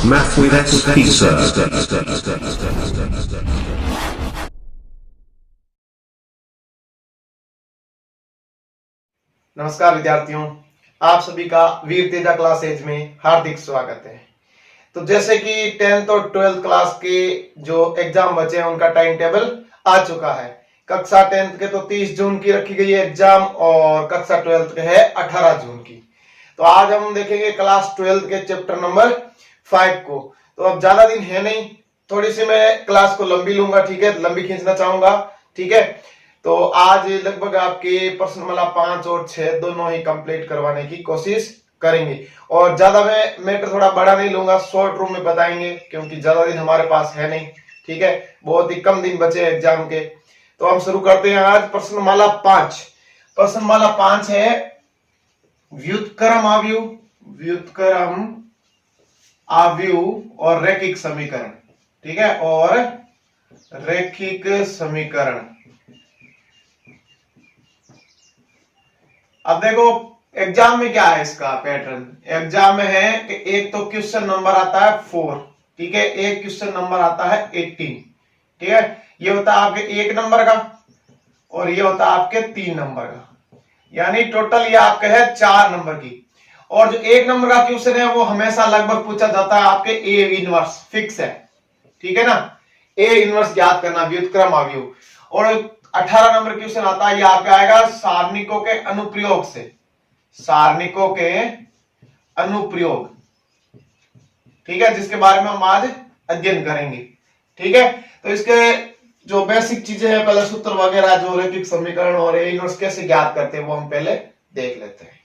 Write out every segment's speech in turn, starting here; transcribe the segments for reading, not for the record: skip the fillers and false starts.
Math with SP, sir. नमस्कार विद्यार्थियों, आप सभी का वीर तेजा क्लास एज में हार्दिक स्वागत है। तो जैसे कि 10th और 12th क्लास के जो एग्जाम बचे हैं उनका टाइम टेबल आ चुका है। कक्षा 10th के तो 30 जून की रखी गई है एग्जाम और कक्षा 12th के है 18 जून की। तो आज हम देखेंगे क्लास 12th के चैप्टर नंबर 5 को। तो अब ज्यादा दिन है नहीं, थोड़ी सी मैं क्लास को लंबी लूंगा, ठीक है, लंबी खींचना चाहूंगा, ठीक है। तो आज लगभग आपके प्रश्न माला 5 और 6 दोनों ही कंप्लीट करवाने की कोशिश करेंगे। और ज्यादा मैं मैटर थोड़ा बड़ा नहीं लूंगा, शॉर्ट रूम में बताएंगे क्योंकि ज्यादा दिन हमारे पास है नहीं, ठीक है, बहुत ही कम दिन बचे एग्जाम के। तो हम शुरू करते हैं आज प्रश्नमाला 5। प्रश्नमाला 5 है व्युत्क्रम आव्यूह, व्युत्क्रम आव्यूह और रैखिक समीकरण, ठीक है, और रैखिक समीकरण। अब देखो एग्जाम में क्या है इसका पैटर्न। एग्जाम में है कि एक तो क्वेश्चन नंबर आता है 4, ठीक है, एक क्वेश्चन नंबर आता है 18, ठीक है, ये होता है आपके 1 नंबर का और ये होता है आपके 3 नंबर का, यानी टोटल ये आपके है 4 नंबर की। और जो 1 नंबर का क्वेश्चन है वो हमेशा लगभग पूछा जाता है आपके ए इनवर्स, फिक्स है, ठीक है ना, ए इनवर्स याद करना, व्युत्क्रम आव्यूह। और 18 नंबर क्वेश्चन आता है, ये आपका आएगा सारणिकों के अनुप्रयोग से, सारणिकों के अनुप्रयोग, ठीक है, जिसके बारे में हम आज अध्ययन करेंगे, ठीक है। तो इसके जो बेसिक चीजें हैं, पहले सूत्र वगैरह, जो रैखिक समीकरण और ए इनवर्स कैसे ज्ञात करते हैं वो हम पहले देख लेते हैं।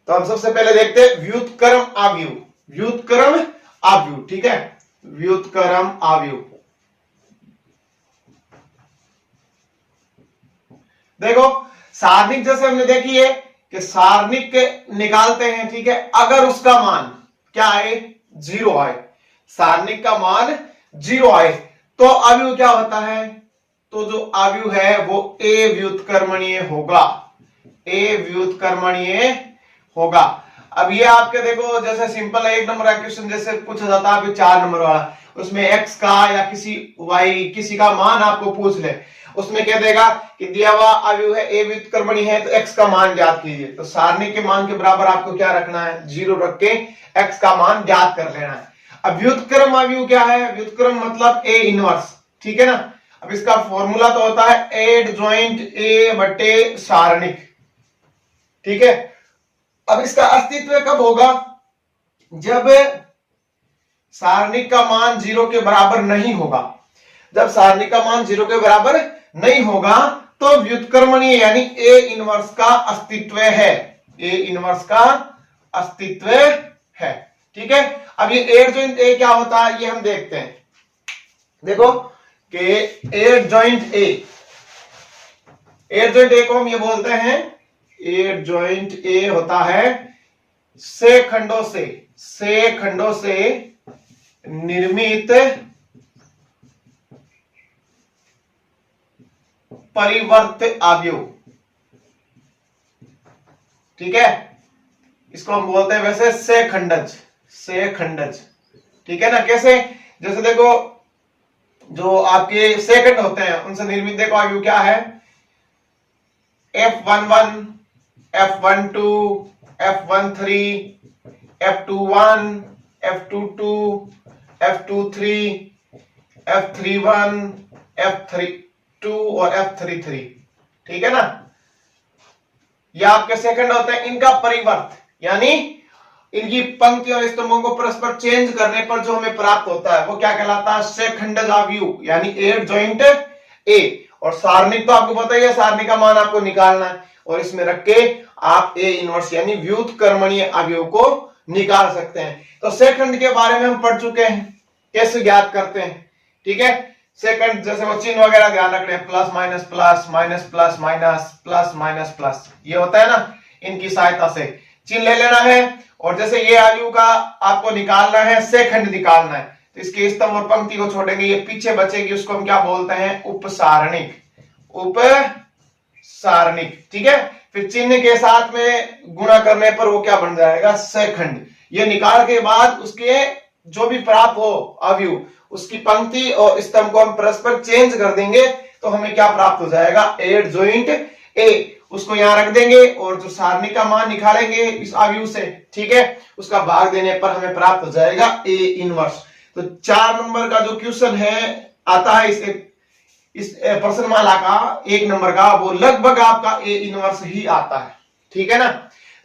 तो हम सबसे पहले देखते हैं व्युत्क्रम आव्यूह, व्युत्क्रम आव्यूह, ठीक है, व्युत्क्रम आव्यूह। देखो सारणिक जैसे हमने देखी है कि सारणिक निकालते हैं, ठीक है, अगर उसका मान क्या आए, 0 आए, सारणिक का मान 0 आए तो आव्यूह क्या होता है, तो जो आव्यूह है वो ए व्युत्क्रमणीय होगा, ए व्युत्क्रमणीय होगा। अब ये आपके देखो जैसे सिंपल है, 1 नंबर का क्वेश्चन जैसे पूछा जाता है 4 नंबर वाला, उसमें x का या किसी का मान आपको पूछ ले, उसमें कह देगा कि दिया हुआ आव्यूह है ए व्युत्क्रमणीय है तो x का मान ज्ञात कीजिए। तो सारणी के मान के बराबर आपको क्या रखना है, 0 रख के x का मान ज्ञात कर लेना है। अब व्युत्क्रम आव्यूह क्या है, व्युत्क्रम मतलब ए इनवर्स, ठीक है ना। अब इसका फॉर्मूला तो होता है एड ज्वाइंट ए बटे सारणिक, ठीक है। अब इसका अस्तित्व कब होगा, जब सारणिक का मान 0 के बराबर नहीं होगा। जब सारणिक का मान 0 के बराबर नहीं होगा तो व्युत्क्रमणीय यानी ए इनवर्स का अस्तित्व है, ए इनवर्स का अस्तित्व है, ठीक है। अब ये एड ज्वाइंट ए क्या होता है ये हम देखते हैं। देखो कि एड ज्वाइंट ए, एड ज्वाइंट ए को हम ये बोलते हैं, एड ज्वाइंट ए होता है से खंडों से निर्मित परिवर्त आव्यूह, ठीक है, इसको हम बोलते हैं वैसे से खंडज, ठीक है ना। कैसे, जैसे देखो जो आपके सेकंड होते हैं उनसे निर्मित देखो आव्यूह क्या है, F11, F12, F13, F21, F22, F23, F31, F32 और F33, ठीक है ना। ये आपके सेकंड होते हैं, इनका परिवर्त यानी इनकी पंक्तियों और स्तंभों को परस्पर चेंज करने पर जो हमें प्राप्त होता है वो क्या कहलाता है, सेखंडज आव्यूह यानी एड ज्वाइंट ए। और सारणिक तो आपको पता ही है, सारणी का मान आपको निकालना है और इसमें रख के आप ए इनवर्स यानी व्युत्क्रमणीय अवयव को निकाल सकते हैं। तो सेकंड के बारे में हम पढ़ चुके हैं, कैसे ज्ञात करते हैं, ठीक है। सेकंड जैसे वो चिन्ह वगैरह ध्यान रख रहे हैं, plus minus plus, minus plus minus, plus minus plus, ये होता है ना, इनकी सहायता से चिन्ह ले लेना है। और जैसे ये अवयव का आपको निकालना है, सेकंड निकालना है, तो इसके स्तंभ और पंक्ति को छोड़ेंगे, ये पीछे बचेगी, उसको हम क्या बोलते हैं, उपसारणिक, उपसारणिक, ठीक है। फिर चिन्ह के साथ में गुणा करने पर वो क्या बन जाएगा, सेकंड। ये निकाल के बाद उसके जो भी प्राप्त हो अवयव, उसकी पंक्ति और स्तंभ को हम परस्पर चेंज कर देंगे, तो हमें क्या प्राप्त हो जाएगा, एडजॉइंट ए, उसको यहां रख देंगे और जो सारणी का मान निकालेंगे इस अवयव से, ठीक है, उसका भाग देने पर हमें प्राप्त हो जाएगा ए इनवर्स। तो 4 नंबर का जो क्वेश्चन है आता है इस प्रश्नमाला का 1 नंबर का, वो लगभग आपका ए इनवर्स ही आता है, ठीक है ना।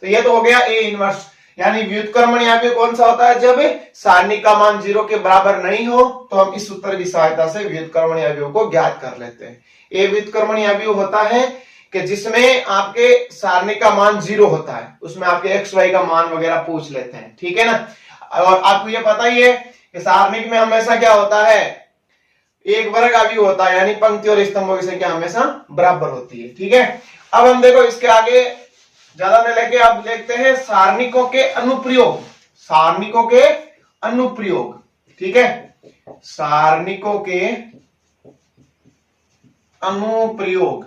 तो ये तो हो गया ए इनवर्स, यानी व्युत्क्रमणीय अवयव कौन सा होता है, जब सारणी का मान 0 के बराबर नहीं हो, तो हम इस सूत्र की सहायता से व्युत्क्रमणीय अवयव को ज्ञात कर लेते हैं। ए व्युत्क्रमणीय अवयव होता है कि जिसमें आपके सारणी का मान 0 होता है, उसमें आपके एक्स वाई का मान वगैरह पूछ लेते हैं, ठीक है ना। और आपको ये पता ही है कि सारणिक में हमेशा क्या होता है, एक वर्ग अवयव होता है, यानी पंक्ति और स्तंभों की संख्या हमेशा बराबर होती है, ठीक है। अब हम देखो इसके आगे ज्यादा न लेके अब देखते हैं सारणिकों के अनुप्रयोग, सारणिकों के अनुप्रयोग, ठीक है, सारणिकों के अनुप्रयोग।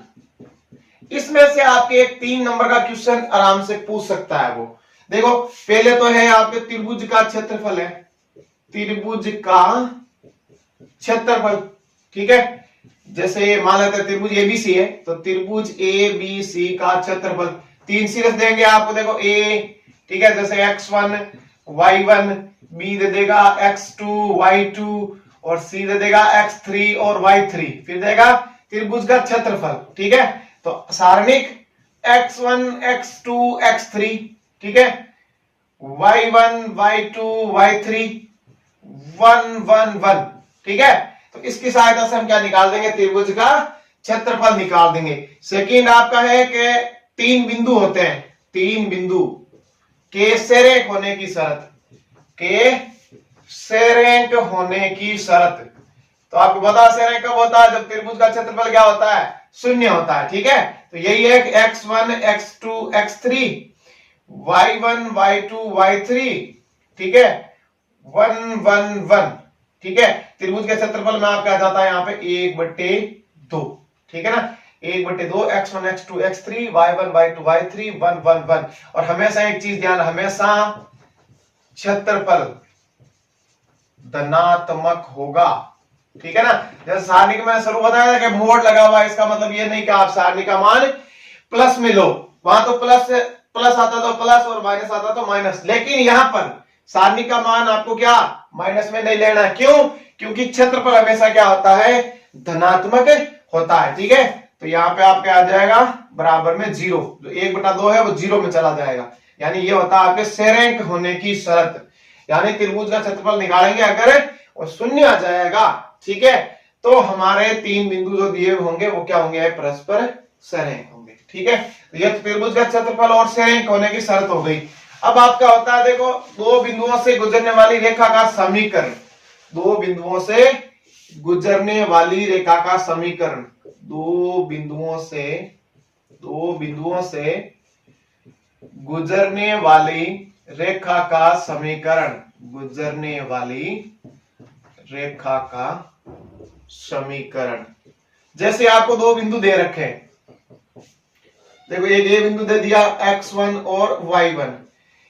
इसमें से आपके एक 3 नंबर का क्वेश्चन आराम से पूछ सकता है। वो देखो, पहले तो है आपके त्रिभुज का क्षेत्रफल है, त्रिभुज का क्षेत्रफल, ठीक है। जैसे मान लेते हैं त्रिभुज एबीसी है, तो त्रिभुज एबीसी का क्षेत्रफल 3 सीरीज देंगे आपको, देखो ए, ठीक है, जैसे x1 y1, बी दे देगा x2 y2 और सी दे देगा x3 और y3, फिर देगा त्रिभुज का क्षेत्रफल, ठीक है। तो सारणिक x1 x2 x3, ठीक है, y1 y2 y3 1 1 1, ठीक है। तो इसकी सहायता से हम क्या निकाल देंगे, त्रिभुज का क्षेत्रफल निकाल देंगे। सेकंड आपका है कि 3 बिंदु होते हैं, 3 बिंदु के सेरेंक होने की शर्त, के सेरेंक होने की शर्त। तो आपको पता सेरेंक कब होता है, जब त्रिभुज का क्षेत्रफल क्या होता है, 0 होता है, ठीक है। तो यही है कि x1 x2 x3 y1 y2 y3, ठीक है, 1 1 1, ठीक है। त्रिभुज के क्षेत्रफल में आपका जाता है यहाँ पे 1/2, ठीक है ना, 1/2 x1 x2 x3 y1 y2 y3 1 1 1। और हमेशा एक चीज ध्यान, हमेशा क्षेत्रफल धनात्मक होगा, ठीक है ना। जैसे सारणी में शुरू बताया था कि मोड़ लगा हुआ है, इसका मतलब ये नहीं कि आप सारणी का मान प्लस में लो, वहां तो प्लस आता तो प्लस और माइनस आता तो माइनस, लेकिन यहां पर सारणी का मान आपको क्या माइनस में नहीं लेना है। क्यों, क्योंकि क्षेत्रफल हमेशा क्या होता है, धनात्मक होता है, ठीक है। तो यहाँ पे आपके आ जाएगा बराबर में 0, जो 1/2 है वो 0 में चला जाएगा, यानी ये होता है आपके सेरेंक होने की शर्त, यानी त्रिभुज का क्षेत्रफल निकालेंगे अगर और 0 आ जाएगा, ठीक है, तो हमारे 3 बिंदु जो दिए होंगे वो क्या होंगे, परस्पर सेरेंक होंगे, ठीक है। तो ये त्रिभुज का क्षेत्रफल और सेरेंक होने की शर्त हो गई। अब आपका होता है, देखो, 2 बिंदुओं से गुजरने वाली रेखा का समीकरण, 2 बिंदुओं से गुजरने वाली रेखा का समीकरण, 2 बिंदुओं से गुजरने वाली रेखा का समीकरण, गुजरने वाली रेखा का समीकरण। जैसे आपको 2 बिंदु दे रखे हैं, देखो एक ए बिंदु दे दिया x1 और y1,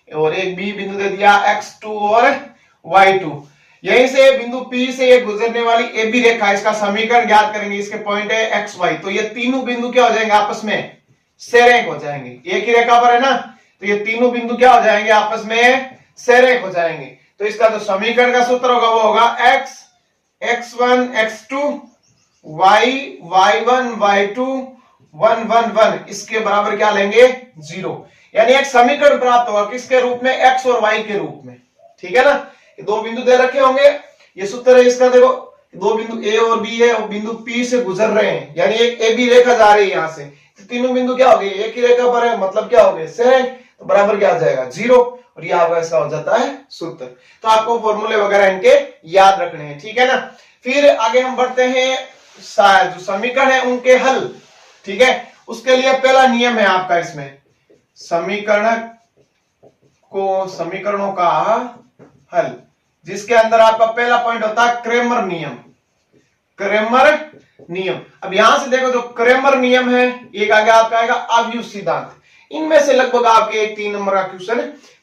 और एक बी बिंदु दे दिया x2 और y2। यहीं से बिंदु P से ये गुजरने वाली ए बी रेखा, इसका समीकरण ज्ञात करेंगे, इसके पॉइंट है x y। तो ये तीनों बिंदु क्या हो जाएंगे, आपस में सेरेंक हो जाएंगे, एक ही रेखा पर है ना, तो ये तीनों बिंदु क्या हो जाएंगे, आपस में सेरेंक हो जाएंगे। तो इसका जो समीकरण का सूत्र होगा वो होगा x x1 x2 y y1 y2 1 1 1, इसके बराबर क्या लेंगे, 0, यानी एक समीकरण प्राप्त होगा, किसके रूप में, x और y के रूप में, ठीक है ना। 2 बिंदु दे रखे होंगे, ये सूत्र है इसका, देखो 2 बिंदु A और B है और बिंदु P से गुजर रहे हैं, यानी एक AB रेखा जा रही है यहां से, तो तीनों बिंदु क्या हो गए, एक ही रेखा पर है, मतलब क्या हो गए, सेक, तो बराबर क्या आ जाएगा, 0, और ये आपका इसका हो जाता है सूत्र। तो आपको फॉर्मूले वगैरह इनके याद रखने हैं, ठीक है ना। फिर आगे हम बढ़ते हैं जो समीकरण है उनके हल, ठीक है। उसके लिए पहला नियम है आपका इसमें, समीकरणों का हल, जिसके अंदर आपका पहला पॉइंट होता है क्रेमर नियम। क्रेमर नियम, अब यहां से देखो जो क्रेमर नियम है, एक आगे आपका आएगा अवयुह सिद्धांत। इनमें से लगभग आपके एक 3 नंबर का क्वेश्चन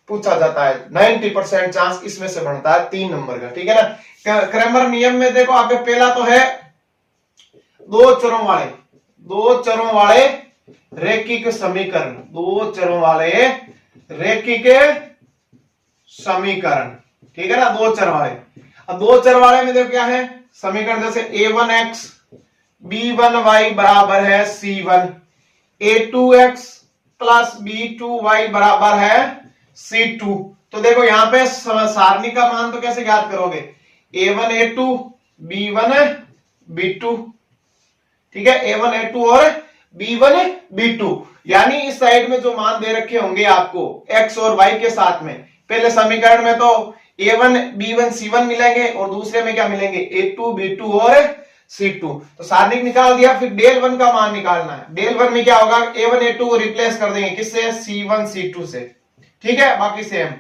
पूछा जाता है, 90% चांस इसमें से बनता है 3 नंबर का, ठीक है ना। क्रेमर नियम में देखो आपके पहला तो है दो चरों वाले रैखिक समीकरण, दो चरों वाले रैखिक समीकरण, ठीक है ना, दो चर वाले। अब दो चर वाले में देखो क्या है समीकरण, जैसे a1x b1y बराबर है c1, a2x प्लस b2y बराबर है c2। तो देखो यहां पे सारणी का मान तो कैसे ज्ञात करोगे, a1 a2 b1 b2, ठीक है, a1 a2 और b1 b2, यानी इस साइड में जो मान दे रखे होंगे आपको x और y के साथ में, पहले समीकरण में तो a1 b1 c1 मिलेंगे और दूसरे में क्या मिलेंगे, a2 b2 और c2। तो सारणिक निकाल दिया, फिर डेल वन का मान निकालना है। डेल वन में क्या होगा, a1 a2 को रिप्लेस कर देंगे किससे, c1 c2 से, ठीक है, बाकी सेम।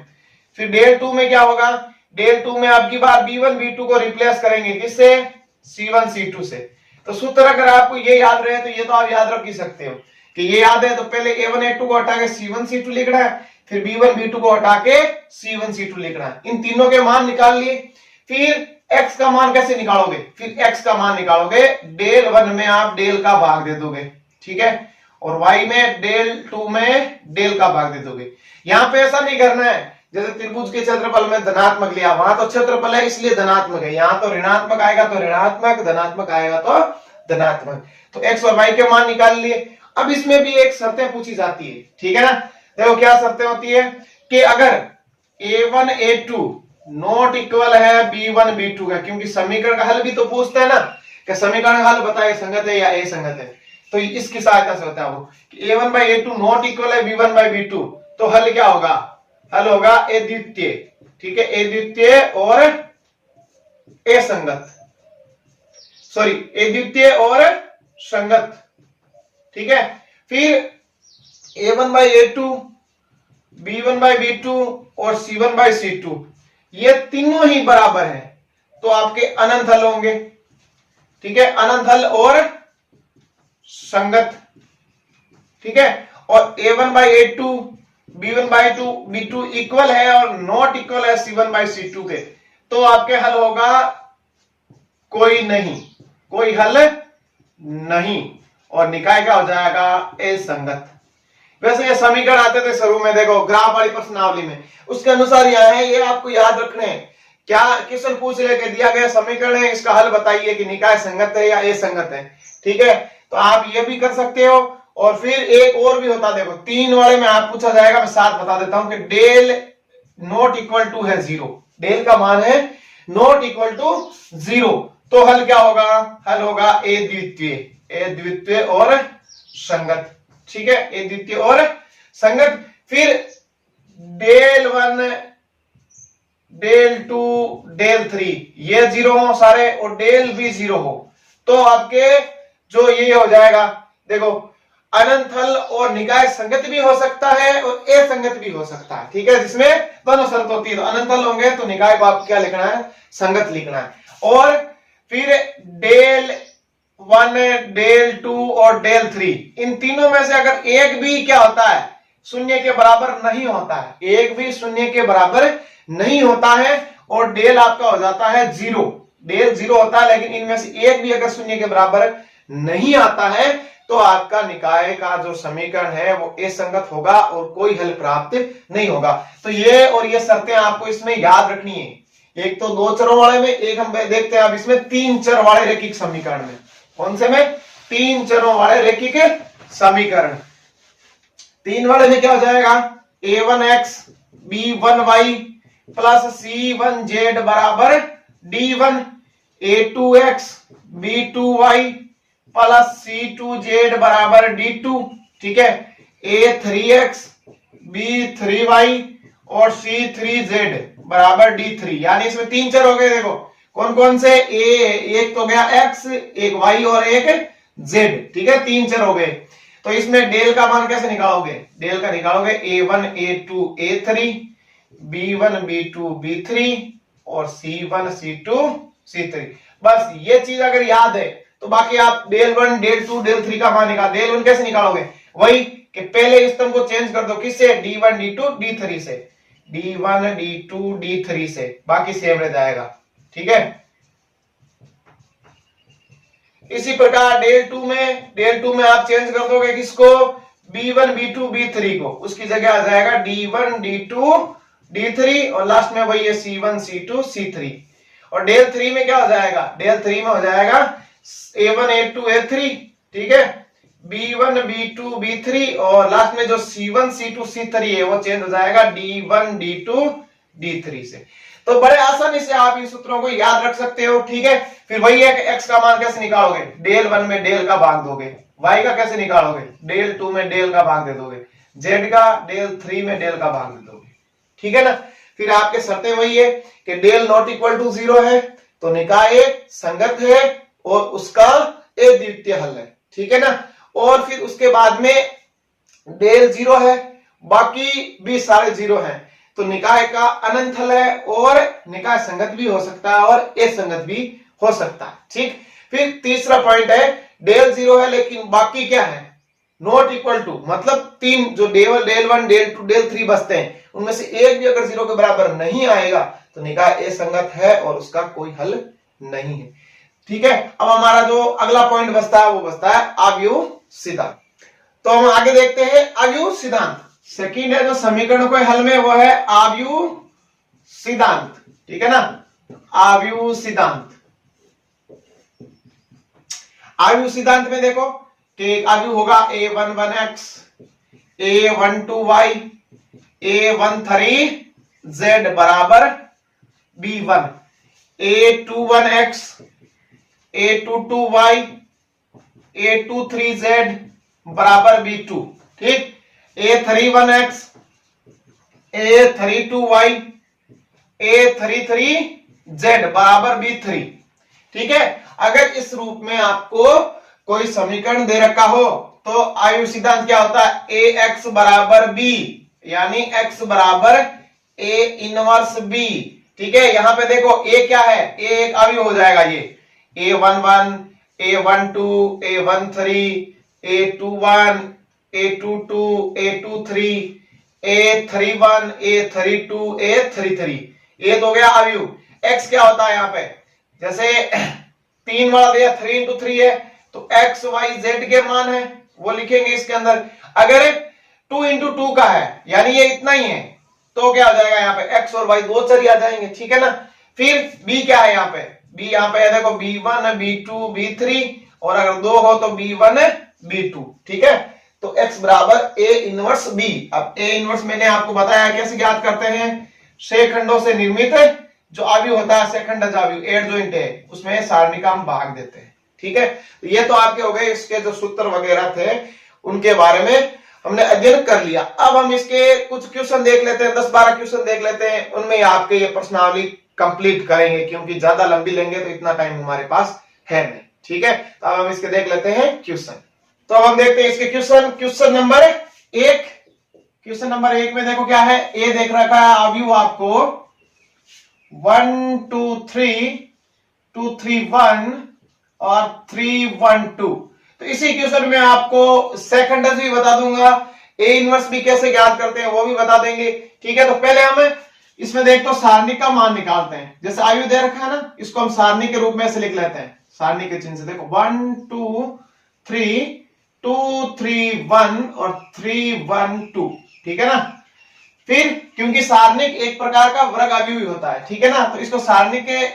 फिर डेल टू में क्या होगा, डेल टू में आपकी बार b1 b2 को रिप्लेस करेंगे किससे, c1 c2 से। तो सूत्र अगर आपको ये याद रहे तो ये तो आप याद रख ही सकते हो कि ये याद है, तो पहले a1 a2 को हटा के c1 c2 लिखना है, फिर b1 b2 को हटा के c1 c2 लिखना है। इन तीनों के मान निकाल लिए। फिर x का मान कैसे निकालोगे, फिर x का मान निकालोगे, डेल वन में आप डेल का भाग दे दोगे, ठीक है, और y में डेल टू में डेल का भाग दे दोगे। यहां पे ऐसा नहीं करना है जैसे त्रिभुज के क्षेत्रफल में धनात्मक लिया, वहां तो क्षेत्रफल है इसलिए धनात्मक है, यहां तो ऋणात्मक आएगा तो ऋणात्मक, धनात्मक आएगा तो धनात्मक। तो x और y के मान निकाल लिए। अब इसमें भी एक शर्तें पूछी जाती है, ठीक है ना। देखो क्या शर्तें होती है कि अगर a1 a2 नॉट इक्वल है b1 b2 का, क्योंकि समीकरण का हल भी तो पूछते हैं ना कि समीकरण का हल बताए संगत है या असंगत है, तो इसकी सहायता से होता है वो कि a1 by a2 not equal है b1 by b2, तो हल क्या होगा, हल होगा अद्वितीय, ठीक है, अद्वितीय और असंगत, सॉरी अद्वितीय और संगत, ठीक है। फिर a1 by a2 b1 by b2 और c1 by c2 ये तीनों ही बराबर है तो आपके अनंत हल होंगे, ठीक है, अनंत हल और संगत, ठीक है। और a1 by a2 b1 by b2 equal है और नॉट इक्वल है c1 by c2 के, तो आपके हल होगा कोई नहीं, कोई हल नहीं, और निकाय का हो जाएगा असंगत। वैसे ये समीकरण आते थे शुरू में, देखो ग्राफ वाली प्रश्नावली में, उसके अनुसार यहाँ है, ये आपको याद रखने हैं। क्या क्वेश्चन पूछ लेके दिया गया समीकरण है, इसका हल बताइए कि निकाय संगत है या असंगत है, ठीक है, तो आप ये भी कर सकते हो। और फिर एक और भी होता, देखो 3 वाले में आप पूछा जाएगा, मैं 7 बता देता हूं कि डेल नॉट इक्वल टू है 0, डेल का मान है नॉट इक्वल टू 0, तो हल क्या होगा, हल होगा अद्वितीय, अद्वितीय और संगत, ठीक है, अद्वितीय और संगत। फिर डेल 1 डेल 2 डेल 3 ये 0 हो सारे और डेल भी 0 हो, तो आपके जो ये हो जाएगा, देखो अनंत हल और निकाय संगत भी हो सकता है और असंगत भी हो सकता है, ठीक है, जिसमें दोनों शर्त होती है। तो अनंत हल होंगे तो निकाय को आपको क्या लिखना है, संगत लिखना है। और फिर डेल 1 डेल 2 और डेल 3 इन तीनों में से अगर एक भी क्या होता है, शून्य के बराबर नहीं होता है, एक भी शून्य के बराबर नहीं होता है और डेल आपका हो जाता है 0, डेल 0 होता है, लेकिन इनमें से एक भी अगर शून्य के बराबर नहीं आता है तो आपका निकाय का जो समीकरण है वो असंगत होगा और कोई हल प्राप्त नहीं होगा। तो ये और ये शर्तें आपको इसमें याद रखनी है। एक तो 2 चरों वाले में, एक हम देखते हैं अब इसमें 3 चर वाले रैखिक समीकरण में, कौन से में, 3 चरों वाले रैखिक समीकरण। 3 वाले में क्या हो जाएगा, a1x b1y प्लस c1z बराबर d1, a2x b2y plus C2Z बराबर D2, ठीक है। A3X B3Y और C3Z बराबर D3, यानी इसमें 3 चर हो गए। देखो कौन कौन से, एक तो गया X, एक Y और एक Z, ठीक है, 3 चर हो गए। तो इसमें डेल का मान कैसे निकालोगे? डेल का निकालोगे A1 A2 A3 B1 B2 B3 और C1 C2 C3। बस ये चीज अगर याद है तो बाकी आप डेल 1 डेल 2 डेल 3 का मान निकाल। डेल 1 कैसे निकालोगे? वही कि पहले स्तंभ को चेंज कर दो, किससे? D1 D2 D3 से, D1 D2 D3 से, बाकी सेम रह जाएगा, ठीक है। इसी प्रकार डेल 2 में आप चेंज कर दोगे किसको? B1 B2 B3 को, उसकी जगह आ जाएगा D1 D2 D3 और लास्ट में वही है C1 C2 C3। और डेल 3 में क्या हो जाएगा? डेल 3 में हो जाएगा A1 A2 A3, ठीक है, B1 B2 B3 और लास्ट में जो C1 C2 C3 है वो चेंज हो जाएगा D1 D2 D3 से। तो बड़े आसानी से आप इन सूत्रों को याद रख सकते हो, ठीक है। फिर वही है कि x का मान कैसे निकालोगे? डेल 1 में डेल का भाग दोगे, y का कैसे निकालोगे? डेल 2 में डेल का भाग दे दोगे, z का डेल 3 में डेल का भाग दे दोगे, ठीक है ना। फिर आपके शर्तें वही है कि डेल नॉट इक्वल टू 0 है तो निकाय संगत है और उसका अद्वितीय हल है, ठीक है ना। और फिर उसके बाद में डेल 0 है, बाकी भी सारे 0 हैं तो निकाय का अनंत हल है और निकाय संगत भी हो सकता है और असंगत भी हो सकता है, ठीक। फिर तीसरा पॉइंट है डेल 0 है लेकिन बाकी क्या है? नॉट इक्वल टू, मतलब 3 जो डेल 1 डेल 2 डेल 3 बचते हैं उनमें से एक भी अगर 0 के बराबर नहीं आएगा तो निकाय असंगत है और उसका कोई हल नहीं है, ठीक है। अब हमारा जो अगला पॉइंट बचता है वो बचता है आव्यूह सिद्धांत। तो हम आगे देखते हैं आव्यूह सिद्धांत। सेकंड है जो समीकरण को हल में वो है आव्यूह सिद्धांत, ठीक है ना। आव्यूह सिद्धांत, आव्यूह सिद्धांत में देखो कि एक आव्यूह होगा A11X A12Y A13Z बराबर B1, A21X A22Y A23Z बराबर B2, ठीक। A31X A32Y A33Z बराबर B3, ठीक है। अगर इस रूप में आपको कोई समीकरण दे रखा हो तो आव्यूह सिद्धांत क्या होता है? AX बराबर B, यानी X बराबर A इनवर्स B, ठीक है। यहां पे देखो A क्या है? A एक आव्यूह हो जाएगा, ये A11 A12 A13 A21 A22 A23 A31 A32 A33, ये तो हो गया आव्यूह। X क्या होता है? यहाँ पे जैसे 3 वाला दिया 3 इंटू 3 है तो X Y Z के मान है वो लिखेंगे इसके अंदर। अगर 2 इंटू 2 का है यानी ये इतना ही है तो क्या हो जाएगा? यहाँ पे X और Y दो चर ही आ जाएंगे, ठीक है ना। फिर B क्या है? यहाँ पे B यहाँ पे है देखो B1 B2 B3 और अगर 2 हो तो B1 B2, ठीक है। तो X बराबर A इनवर्स B। अब A इनवर्स मैंने आपको बताया कैसे ज्ञात करते हैं? शेखंडों से निर्मित जो आव्यूह होता है शेखंडज आव्यूह एडजॉइंट है उसमें सारणी का हम भाग देते हैं, ठीक है। तो ये तो आपके हो गए इसके जो सूत्र वगैरह थे उनके बारे में हमने अध्ययन कर लिया। अब हम इसके कुछ क्वेश्चन देख लेते हैं, 10-12 क्वेश्चन देख लेते हैं, उनमें आपके ये प्रश्नावली कंप्लीट करेंगे क्योंकि ज्यादा लंबी लेंगे तो इतना टाइम हमारे पास है नहीं, ठीक है। तो अब हम इसके देख लेते हैं क्वेश्चन। तो अब हम देखते हैं इसके question. Question number 1, question number 1 में देखो क्या है? ए देख रखा है आव्यूह आपको 1 2 3 2 3 1 और 3 1 2। तो इसी क्वेश्चन में आपको सेकंडज भी बता दूंगा, ए इनवर्स भी कैसे ज्ञात करते हैं वो भी बता देंगे, ठीक है। तो पहले हम इसमें देख तो सारणी का मान निकालते हैं। जैसे आयु दे रखा है ना, इसको हम सारणी के रूप में से लिख लेते हैं, सारणी के चिन्ह से। देखो 1 2 3 2 3 1 और 3 1 2, ठीक है ना। फिर क्योंकि सारणिक एक प्रकार का वर्ग आव्यूह होता है, ठीक है ना, तो इसको सारणी के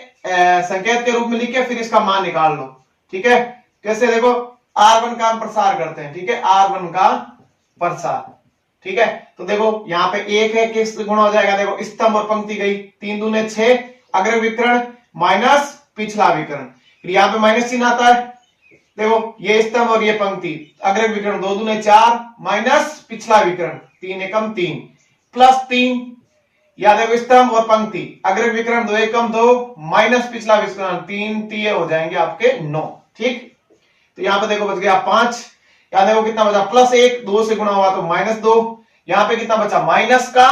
संकेत के रूप में लिख के फिर इसका मान निकाल लो, ठीक है। कैसे? देखो R1 का हम प्रसार करते हैं, ठीक है, R1 का प्रसार, ठीक है। तो देखो यहाँ पे एक है, किस गुणा हो जाएगा? देखो स्तंभ और पंक्ति गई, 3 दूने 6, अग्र विकर्ण माइनस पिछला विकर्ण, फिर यहाँ पे माइनस चिन्ह आता है, देखो ये स्तंभ और ये पंक्ति, अग्र विकर्ण 2 दूने 4 माइनस पिछला विकर्ण 3 एकम 3 प्लस 3, या देखो स्तंभ और पंक्ति, अग्र विकर्ण 2 एकम 2 माइनस पिछला विकर्ण 3 3 हो जाएंगे आपके 9। ठीक, तो यहां पे देखो बच गया 5, या देखो कितना बचा प्लस 1, 2 से गुणा हुआ तो माइनस 2, यहां पे कितना बचा माइनस का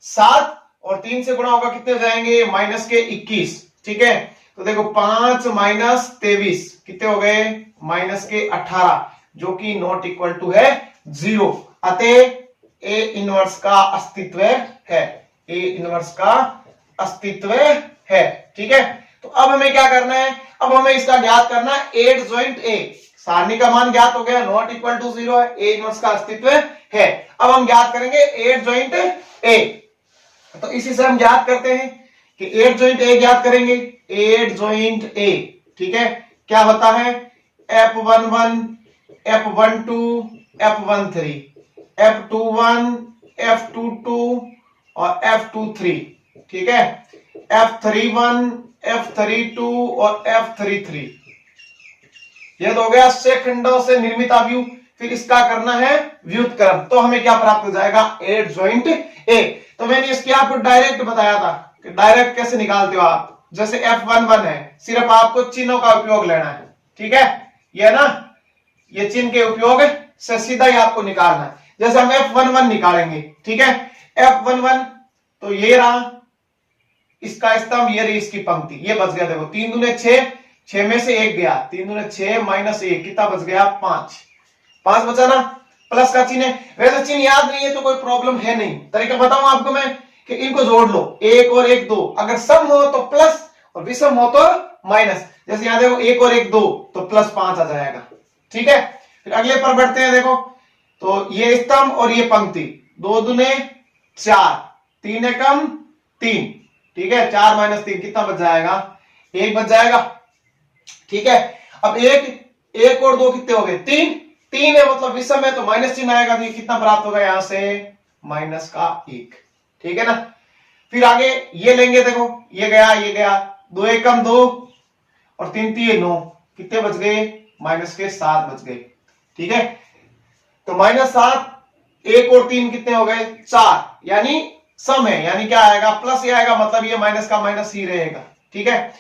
7 और 3 से गुणा होगा कितने हो जाएंगे माइनस के 21। ठीक है, तो देखो 5 माइनस 23 कितने हो गए माइनस के 18, जो कि नॉट इक्वल टू है 0। अतः ए इनवर्स का अस्तित्व है, ए इनवर्स का अस्तित्व है। ठीक है, तो अब हमें क्या करना है, अब हमें इसका ज्ञात करना है एड ज्वाइंट ए। सारणी का मान ज्ञात हो गया, नॉट इक्वल टू 0 है, ए इनवर्स का अस्तित्व है। अब हम ज्ञात करेंगे एड ज्वाइंट ए। तो इसी से हम ज्ञात करते हैं कि एड ज्वाइंट ए ज्ञात करेंगे, एड ज्वाइंट ए। ठीक है, क्या होता है F11 F12 F13 F21 F22 और F23। ठीक है, F31 F32 और F33, यह तो हो गया सेकंडों से निर्मित अवयव। फिर इसका करना है व्युत्क्रम, तो हमें क्या प्राप्त हो जाएगा एड ज्वाइंट ए। तो मैंने इसकी आपको डायरेक्ट बताया था कि डायरेक्ट कैसे निकालते हो आप। जैसे F11 है, सिर्फ आपको चिन्हों का उपयोग लेना है। ठीक है, ये ना, ये चिन्ह के उपयोग से सीधा ही आपको निकालना है। जैसे हम F11 निकालेंगे, ठीक है, F11 तो ये रहा इसका स्तंभ, ये रही इसकी पंक्ति, ये बच गया। देखो 3 दूने 6, 6 में से 1 गया, 3 दूने 6 माइनस 1 कितना बच गया 5, 5 बचा ना, प्लस का चिन्ह है। वैसे चिन्ह याद नहीं है तो कोई प्रॉब्लम है नहीं, तरीका बताऊं आपको मैं कि इनको जोड़ लो, 1 और 1 2, अगर सम हो तो प्लस और विषम हो तो माइनस। जैसे यहां देखो 1 और 1 2 तो प्लस 5 आ जाएगा। ठीक है, फिर अगले पर बढ़ते हैं। देखो तो ये स्तंभ और ये पंक्ति, 2 दूने 4, 3 एकम 3। ठीक है, 4 माइनस 3 कितना बच जाएगा 1 बच जाएगा। ठीक है, अब 1 और 2 कितने हो गए 3, 3 है मतलब विषम है तो माइनस चिन्ह आएगा, तो कितना प्राप्त होगा यहां से माइनस का 1। ठीक है ना, फिर आगे ये लेंगे, देखो ये गया 2 एकम 2 और 3 3 9 कितने बच गए माइनस के 7 बच गए। ठीक है, तो माइनस 7, 1 और 3 कितने हो गए 4, यानी सम है, यानी क्या आएगा प्लस ही आएगा, मतलब ये माइनस का माइनस ही रहेगा। ठीक है,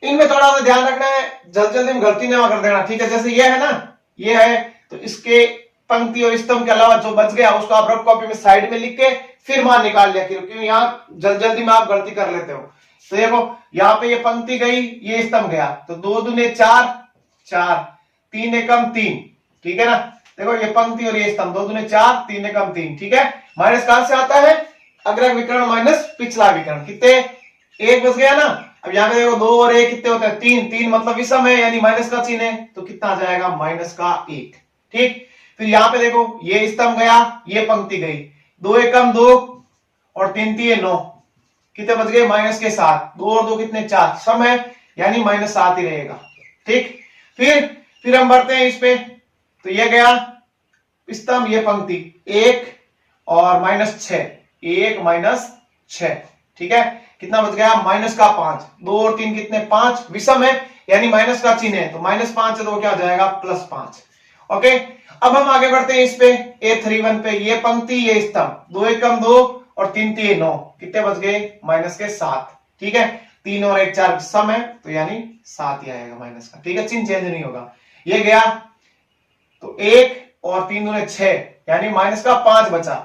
इनमें थोड़ा सा ध्यान रखना है, जल्दी में गलती ना कर देना। ठीक है, जैसे ये है ना, ये है तो इसके पंक्ति और स्तंभ के अलावा जो बच गया उसको आप रफ कॉपी में साइड में लिख के फिर मान निकाल लिया, क्योंकि यहाँ जल्दी में आप गलती कर लेते हो। तो देखो यहाँ पे ये पंक्ति गई, ये स्तंभ गया, तो 2 दूने 4 4, 3 एकम 3। ठीक है ना, देखो ये पंक्ति और ये स्तंभ, 2 दूने 4 3 एकम 3। ठीक है, माइनस कहां से आता है अग्र विकर्ण माइनस पिछला विकर्ण, कितने 1 बच गया ना। अब यहाँ पे देखो 2 और 1 कितने होते हैं 3, 3 मतलब विषम है यानी माइनस का चिन्ह है, तो कितना आ जाएगा माइनस का 1। ठीक, फिर यहाँ पे देखो ये स्तंभ गया, ये पंक्ति गई, 2 एकम 2 और 3 3 9 कितने बच गए माइनस के 7, 2 और 2 कितने 4, सम है यानी माइनस 7 ही रहेगा। ठीक, फिर हम बढ़ते हैं इस पे, तो ये गया स्तंभ, ये पंक्ति 1 और माइनस 6, 1 माइनस 6। ठीक है, कितना बच गया माइनस का 5, 2 और 3 कितने 5, विषम है यानी माइनस का चिन्ह है, तो माइनस 5 है तो क्या हो जाएगा प्लस 5। ओके, अब हम आगे बढ़ते हैं इस पे A31 पे, ये पंक्ति ये स्तंभ, 2 एकम 2 और 3 3 9 कितने बच गए माइनस के 7। ठीक है, 3 और 1 4 सम है तो यानी 7 ही आएगा माइनस का। ठीक है, चिन्ह चेंज नहीं होगा। ये गया तो 1 और 3 दूने 6 यानी माइनस का 5 बचा,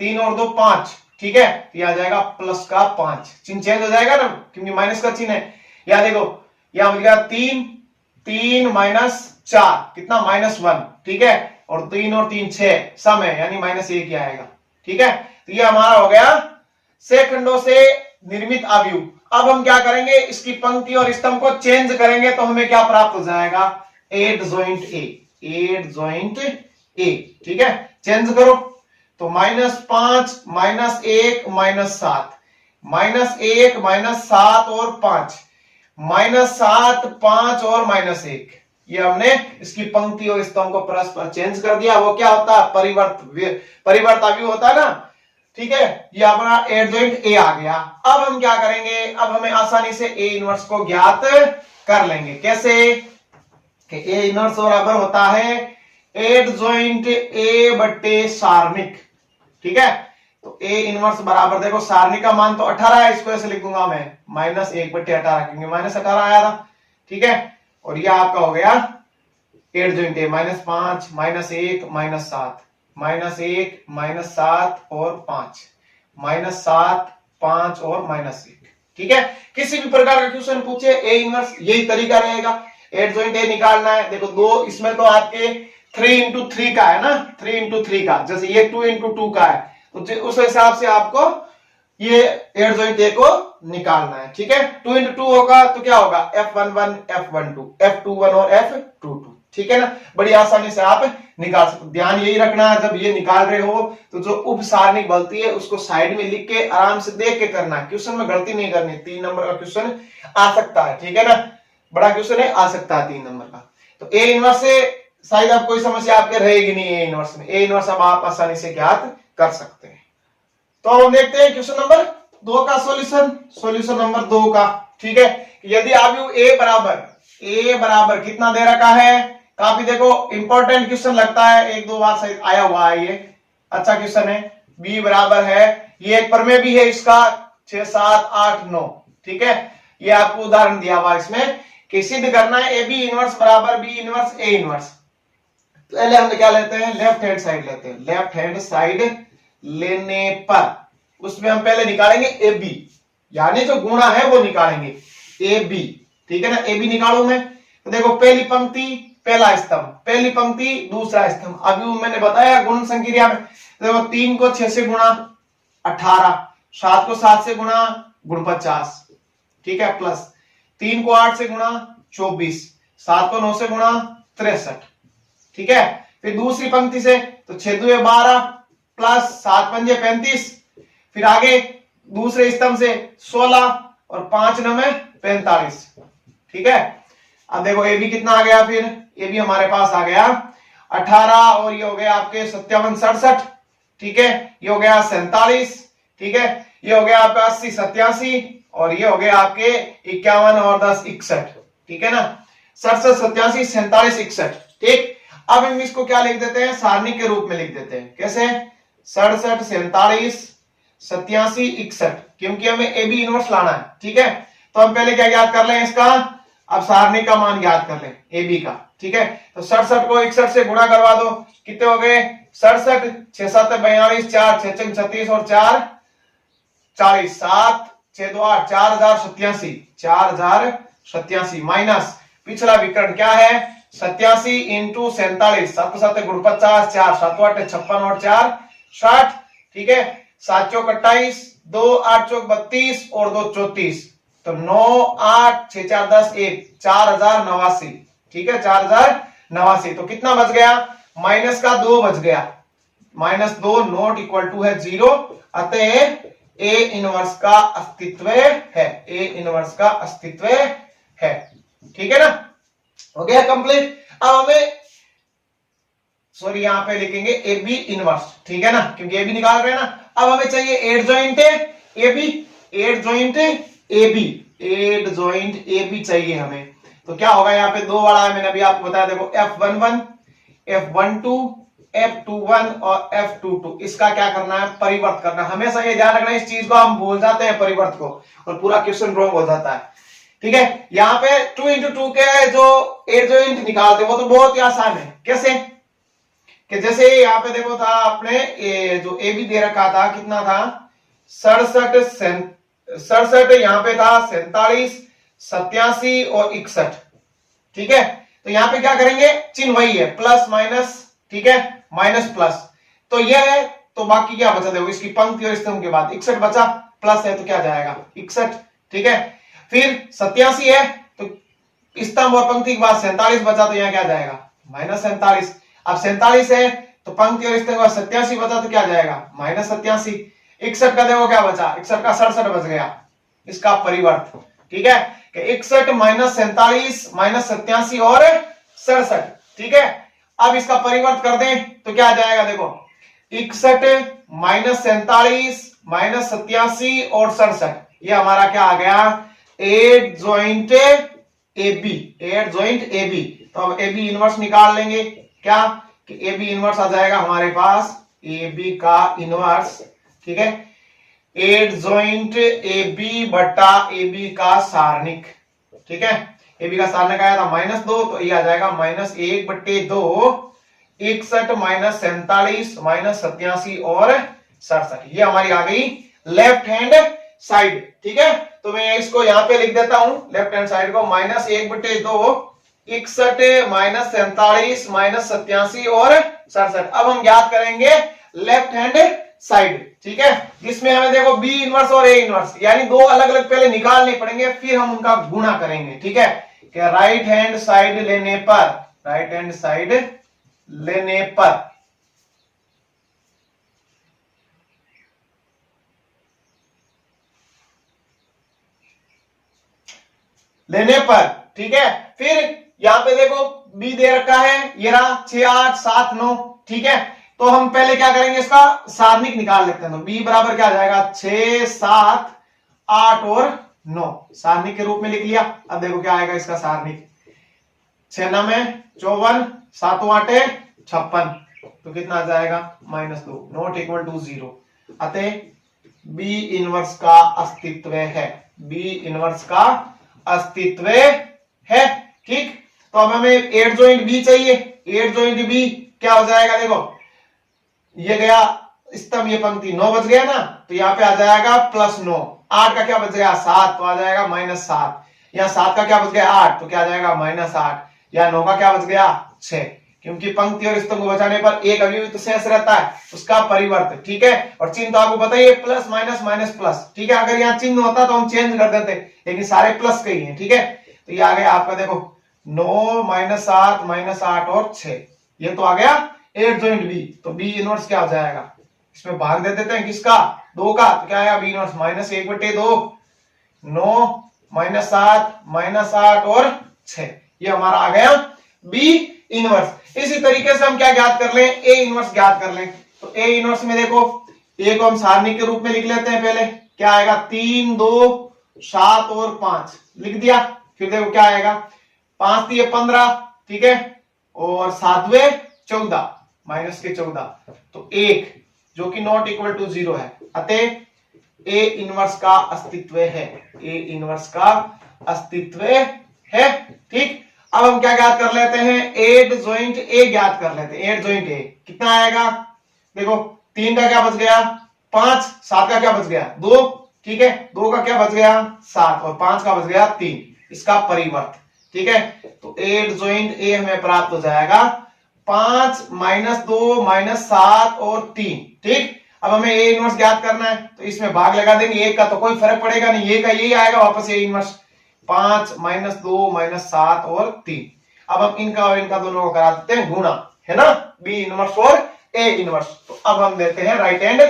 3 और 2 5। ठीक है, तो यह आ जाएगा प्लस का 5, चिन्ह चेंज हो जाएगा ना क्योंकि माइनस का चिन्ह है। यहां देखो यहां बच गया 3 3 माइनस 4 कितना माइनस 1। ठीक है, और 3 और 3 6 सम है यानी माइनस 1 ही आएगा। ठीक है, तो ये हमारा हो गया सेकंडों से निर्मित अवयव। अब हम क्या करेंगे, इसकी पंक्ति और स्तंभ को चेंज करेंगे तो हमें क्या प्राप्त हो जाएगा एड ज्वाइंट ए, एड ज्वाइंट ए। ठीक है, चेंज करो तो -5 -1 -7 -1 -7 और 5 -7 5 और -1, ये हमने इसकी पंक्ति और स्तंभ को परस्पर चेंज कर दिया। वो क्या होता है परिवर्त अवयव होता है ना। ठीक है, ये अपना एड ज्वाइंट ए आ गया। अब हम क्या करेंगे, अब हमें आसानी से ए इनवर्स को ज्ञात कर लेंगे। कैसे कि ए इनवर्स बराबर होता है एडजॉइंट ए बटे सारणिक। ठीक है, तो ए इनवर्स बराबर देखो सारणिक का मान तो 18 है, इसको ऐसे लिख दूंगा मैं -1/18 क्योंकि -18 आया था। ठीक है, और ये आपका हो गया एडजॉइंट ए -5 -1 -7 -1 -7 और 5 -7 5 और -1। ठीक है, किसी भी प्रकार का क्वेश्चन पूछे ए इनवर्स यही तरीका रहेगा, एडजॉइंट ए निकालना है। देखो दो इसमें तो आपके 3 into 3 का है ना, 3 into 3 का, जैसे ये 2 into 2 का है, तो उस हिसाब से आपको ये एडजॉइंट ए को निकालना है। ठीक है, 2 into 2 होगा तो क्या होगा F11 F12 F21 और F22। ठीक है ना, बड़ी आसानी से आप निकाल सकते। ध्यान यही रखना है जब ये निकाल रहे हो तो जो उप सारणिक बनती है उसको साइड में लिख के आराम से देख के करना है, क्वेश्चन में गलती नहीं करनी। 3 नंबर का क्वेश्चन आ सकता है। ठीक है ना, बड़ा क्वेश्चन है, आ सकता है 3 नंबर का। तो ए इनवर्स से शायद आप कोई समस्या आपके रहेगी नहीं ए इनवर्स में, ए इनवर्स अब आप आसानी से ज्ञात कर सकते हैं। तो हम देखते हैं क्वेश्चन नंबर 2 का सॉल्यूशन नंबर 2 का। ठीक है, यदि आप ए बराबर कितना दे रखा है, काफी देखो इंपॉर्टेंट क्वेश्चन लगता है, 1-2 बार सही आया हुआ है, ये अच्छा क्वेश्चन है। बी बराबर है, ये एक प्रमेय भी है इसका 6 7 8 9। ठीक है, ये आपको उदाहरण दिया हुआ इसमें कि सिद्ध करना है ए बी इनवर्स बराबर बी इनवर्स ए इनवर्स। पहले हम क्या लेते हैं, लेफ्ट हैंड साइड लेते हैं। लेफ्ट हैंड साइड लेने पर उसमें हम पहले निकालेंगे ए बी, यानी जो गुणा है वो निकालेंगे ए बी। ठीक है ना, ए बी निकालू मैं, तो देखो पहली पंक्ति पहला स्तंभ, पहली पंक्ति दूसरा स्तंभ। अभी मैंने बताया गुण संक्रिया में, देखो 3 को 6 से गुणा 18, 7 को 7 से गुणा गुण 50। ठीक है, प्लस 3 को 8 से गुणा 24, 7 को 9 से गुणा 63। ठीक है, फिर दूसरी पंक्ति से तो 6 2 12 प्लस 7 5 35, फिर आगे दूसरे स्तंभ से 16 और 5 9 45। ठीक है, अब देखो ए बी कितना आ गया, फिर ए बी हमारे पास आ गया 18 और ये हो गया आपके 57 67। ठीक है, ये हो गया 47। ठीक है, ये हो गया आपका 80 87 और ये हो गया आपके 51 और 10 61। ठीक है ना, 67 87 47 61। ठीक, अब हम इसको क्या लिख देते हैं, सारणी के रूप में लिख देते हैं। कैसे, 67 47 87 61, क्योंकि हमें ए बी इनवर्स लाना है। ठीक है, तो हम पहले क्या ज्ञात कर लें इसका, अब सारणी का मान ज्ञात कर लें ए बी का। ठीक है, तो 67 को 61 से गुणा करवा दो, कितने हो गए 67 6 7 42 4 6 6 36 और 4 40 7 6 2 8 4087 4087 माइनस पिछला विकर्ण क्या है 87 इंटू 47 7 7 गुण 50 4 7 8 56 और 4 60। ठीक है, 7 चौक 28 2 8 चौक 32 और 2 34, तो 9 8 6 4 10 1 4089। ठीक है, 4089, तो कितना बच गया, माइनस का 2 बच गया, -2 नॉट इक्वल टू है 0। अतः ए इनवर्स का अस्तित्व है, ए इनवर्स का अस्तित्व है। ठीक है ना, हो गया कंप्लीट। अब हमें सॉरी यहां पे लिखेंगे ए बी इनवर्स। ठीक है ना, क्योंकि ए बी निकाल रहे हैं ना। अब हमें चाहिए adjoint A B, adjoint A B, adjoint A B चाहिए हमें। तो क्या होगा, यहाँ पे 2 वाला है, मैंने अभी आपको बताया, देखो F11 F12 F21 और F22, इसका क्या करना है, परिवर्त करना। हमेशा ये ध्यान रखना, इस चीज को हम भूल जाते हैं परिवर्त को, और पूरा क्वेश्चन रॉन्ग हो जाता है। ठीक है, यहाँ पे 2 into 2 के जो एडजॉइंट निकालते वो तो बहुत ही आसान है। कैसे, कि जैसे यहाँ पे देखो था आपने जो ए बी दे रखा था, कितना था 67 यहाँ पे था 47 87 और 61। ठीक है, तो यहाँ पे क्या करेंगे, चिन्ह वही है, प्लस माइनस। ठीक है, माइनस प्लस, तो यह है, तो बाकी क्या बचा, देखो इसकी पंक्ति और स्तंभ के बाद 61 बचा, प्लस है तो क्या जाएगा 61। ठीक है, फिर 87 है तो स्तंभ और पंक्ति के बाद 47 बचा, तो यहाँ क्या जाएगा -47। अब 47 है तो पंक्ति और स्तंभ के बाद 87 बचा, तो क्या जाएगा -87। 61 का देखो क्या बचा, 61 का 67 बच गया, इसका परिवर्त। ठीक है, 61 -47 -87 और 67। ठीक है, अब इसका परिवर्त कर दें तो क्या जाएगा, देखो 61 -47 -87 और 67, ये हमारा क्या आ गया, adjoint A B, adjoint A B. तो अब ए बी इनवर्स निकाल लेंगे। क्या कि ए बी इनवर्स आ जाएगा हमारे पास, ए बी का इनवर्स, ठीक है, एडजॉइंट ए बी बटा ए बी का सारणिक, ठीक है। ए बी का सारणिक आया था -2, तो ये आ जाएगा -1/2 61 -47 -87 और 67। ये हमारी आ गई लेफ्ट हैंड साइड, ठीक है। तो मैं इसको यहां पे लिख देता हूं, लेफ्ट हैंड साइड को -1/2 61 -47 -87 और 67। अब हम ज्ञात करेंगे लेफ्ट हैंड साइड, ठीक है, जिसमें हमें देखो बी इनवर्स और ए इनवर्स यानी दो अलग अलग पहले निकालने पड़ेंगे, फिर हम उनका गुणा करेंगे, ठीक है। कि राइट हैंड साइड लेने पर, राइट हैंड साइड लेने पर ठीक है, फिर यहां पे देखो बी दे रखा है, ये रहा 6 8 7 9, ठीक है। तो हम पहले क्या करेंगे, इसका सारणिक निकाल लेते हैं। तो बी बराबर क्या आ जाएगा, 6 7 8 और 9, सारणिक के रूप में लिख लिया। अब देखो क्या आएगा इसका सारणिक, 6 9 54 7 8 56, तो कितना आ जाएगा -2, नॉट इक्वल टू 0। अतः बी इनवर्स का अस्तित्व है, बी इनवर्स का अस्तित्व है, ठीक। तो अब हमें एड जॉइंट बी चाहिए। एड जॉइंट बी क्या हो जाएगा, देखो ये गया स्तंभ, ये पंक्ति 9 बच गया ना, तो यहाँ पे आ जाएगा +9, 8 का क्या बच गया 7, तो आ जाएगा -7, यहाँ 7 का क्या बच गया 8, तो क्या आ जाएगा -8, या 9 का क्या बच गया 6, क्योंकि पंक्ति और स्तंभ को बचाने पर एक अवयवी तो शेष रहता है, उसका परिवर्त, ठीक है। और चिन्ह तो आपको पता ही है, प्लस माइनस माइनस प्लस, ठीक है। अगर यहाँ चिन्ह होता तो हम चेंज कर देते, लेकिन सारे प्लस के ही हैं, ठीक है। तो ये आ गया आपका देखो 9 -7 -8 और 6, ये तो आ गया एड जॉइंट बी। तो बी इनवर्स क्या हो जाएगा, इसमें भाग दे देते हैं किसका, 2 का, तो क्या आएगा बी इनवर्स -1/2 9 -7 -8 और 6, ये हमारा आ गया बी इनवर्स। इसी तरीके से हम क्या ज्ञात कर लें, ए इनवर्स ज्ञात कर लें। तो ए इनवर्स में देखो ए को हम सारणी के रूप में लिख लेते हैं। पहले क्या आएगा, 3 2 7 और 5 लिख दिया। फिर देखो क्या आएगा, 5 दिए 15, ठीक है, और 7वें 14 -14, तो 1 जो कि नॉट इक्वल टू 0 है। अतः ए इनवर्स का अस्तित्व है, ए इनवर्स का अस्तित्व है, ठीक। अब हम क्या ज्ञात कर लेते हैं, एड जॉइंट ए ज्ञात कर लेते हैं। एड जॉइंट ए कितना आएगा, देखो 3 का क्या बच गया 5, 7 का क्या बच गया 2, ठीक है, 2 का क्या बच गया 7 और 5 का बच गया 3, इसका परिवर्त, ठीक है। तो एड जॉइंट ए हमें प्राप्त हो जाएगा 5 -2 -7 और 3, ठीक। अब हमें ए इनवर्स ज्ञात करना है, तो इसमें भाग लगा देंगे, एक का तो कोई फर्क पड़ेगा नहीं, ये का यही आएगा वापस ए इनवर्स, 5 -2 -7 और 3। अब हम इनका और इनका दोनों को करा देते हैं गुणा, है ना, बी इनवर्स और ए इनवर्स। तो अब हम देते हैं राइट हैंड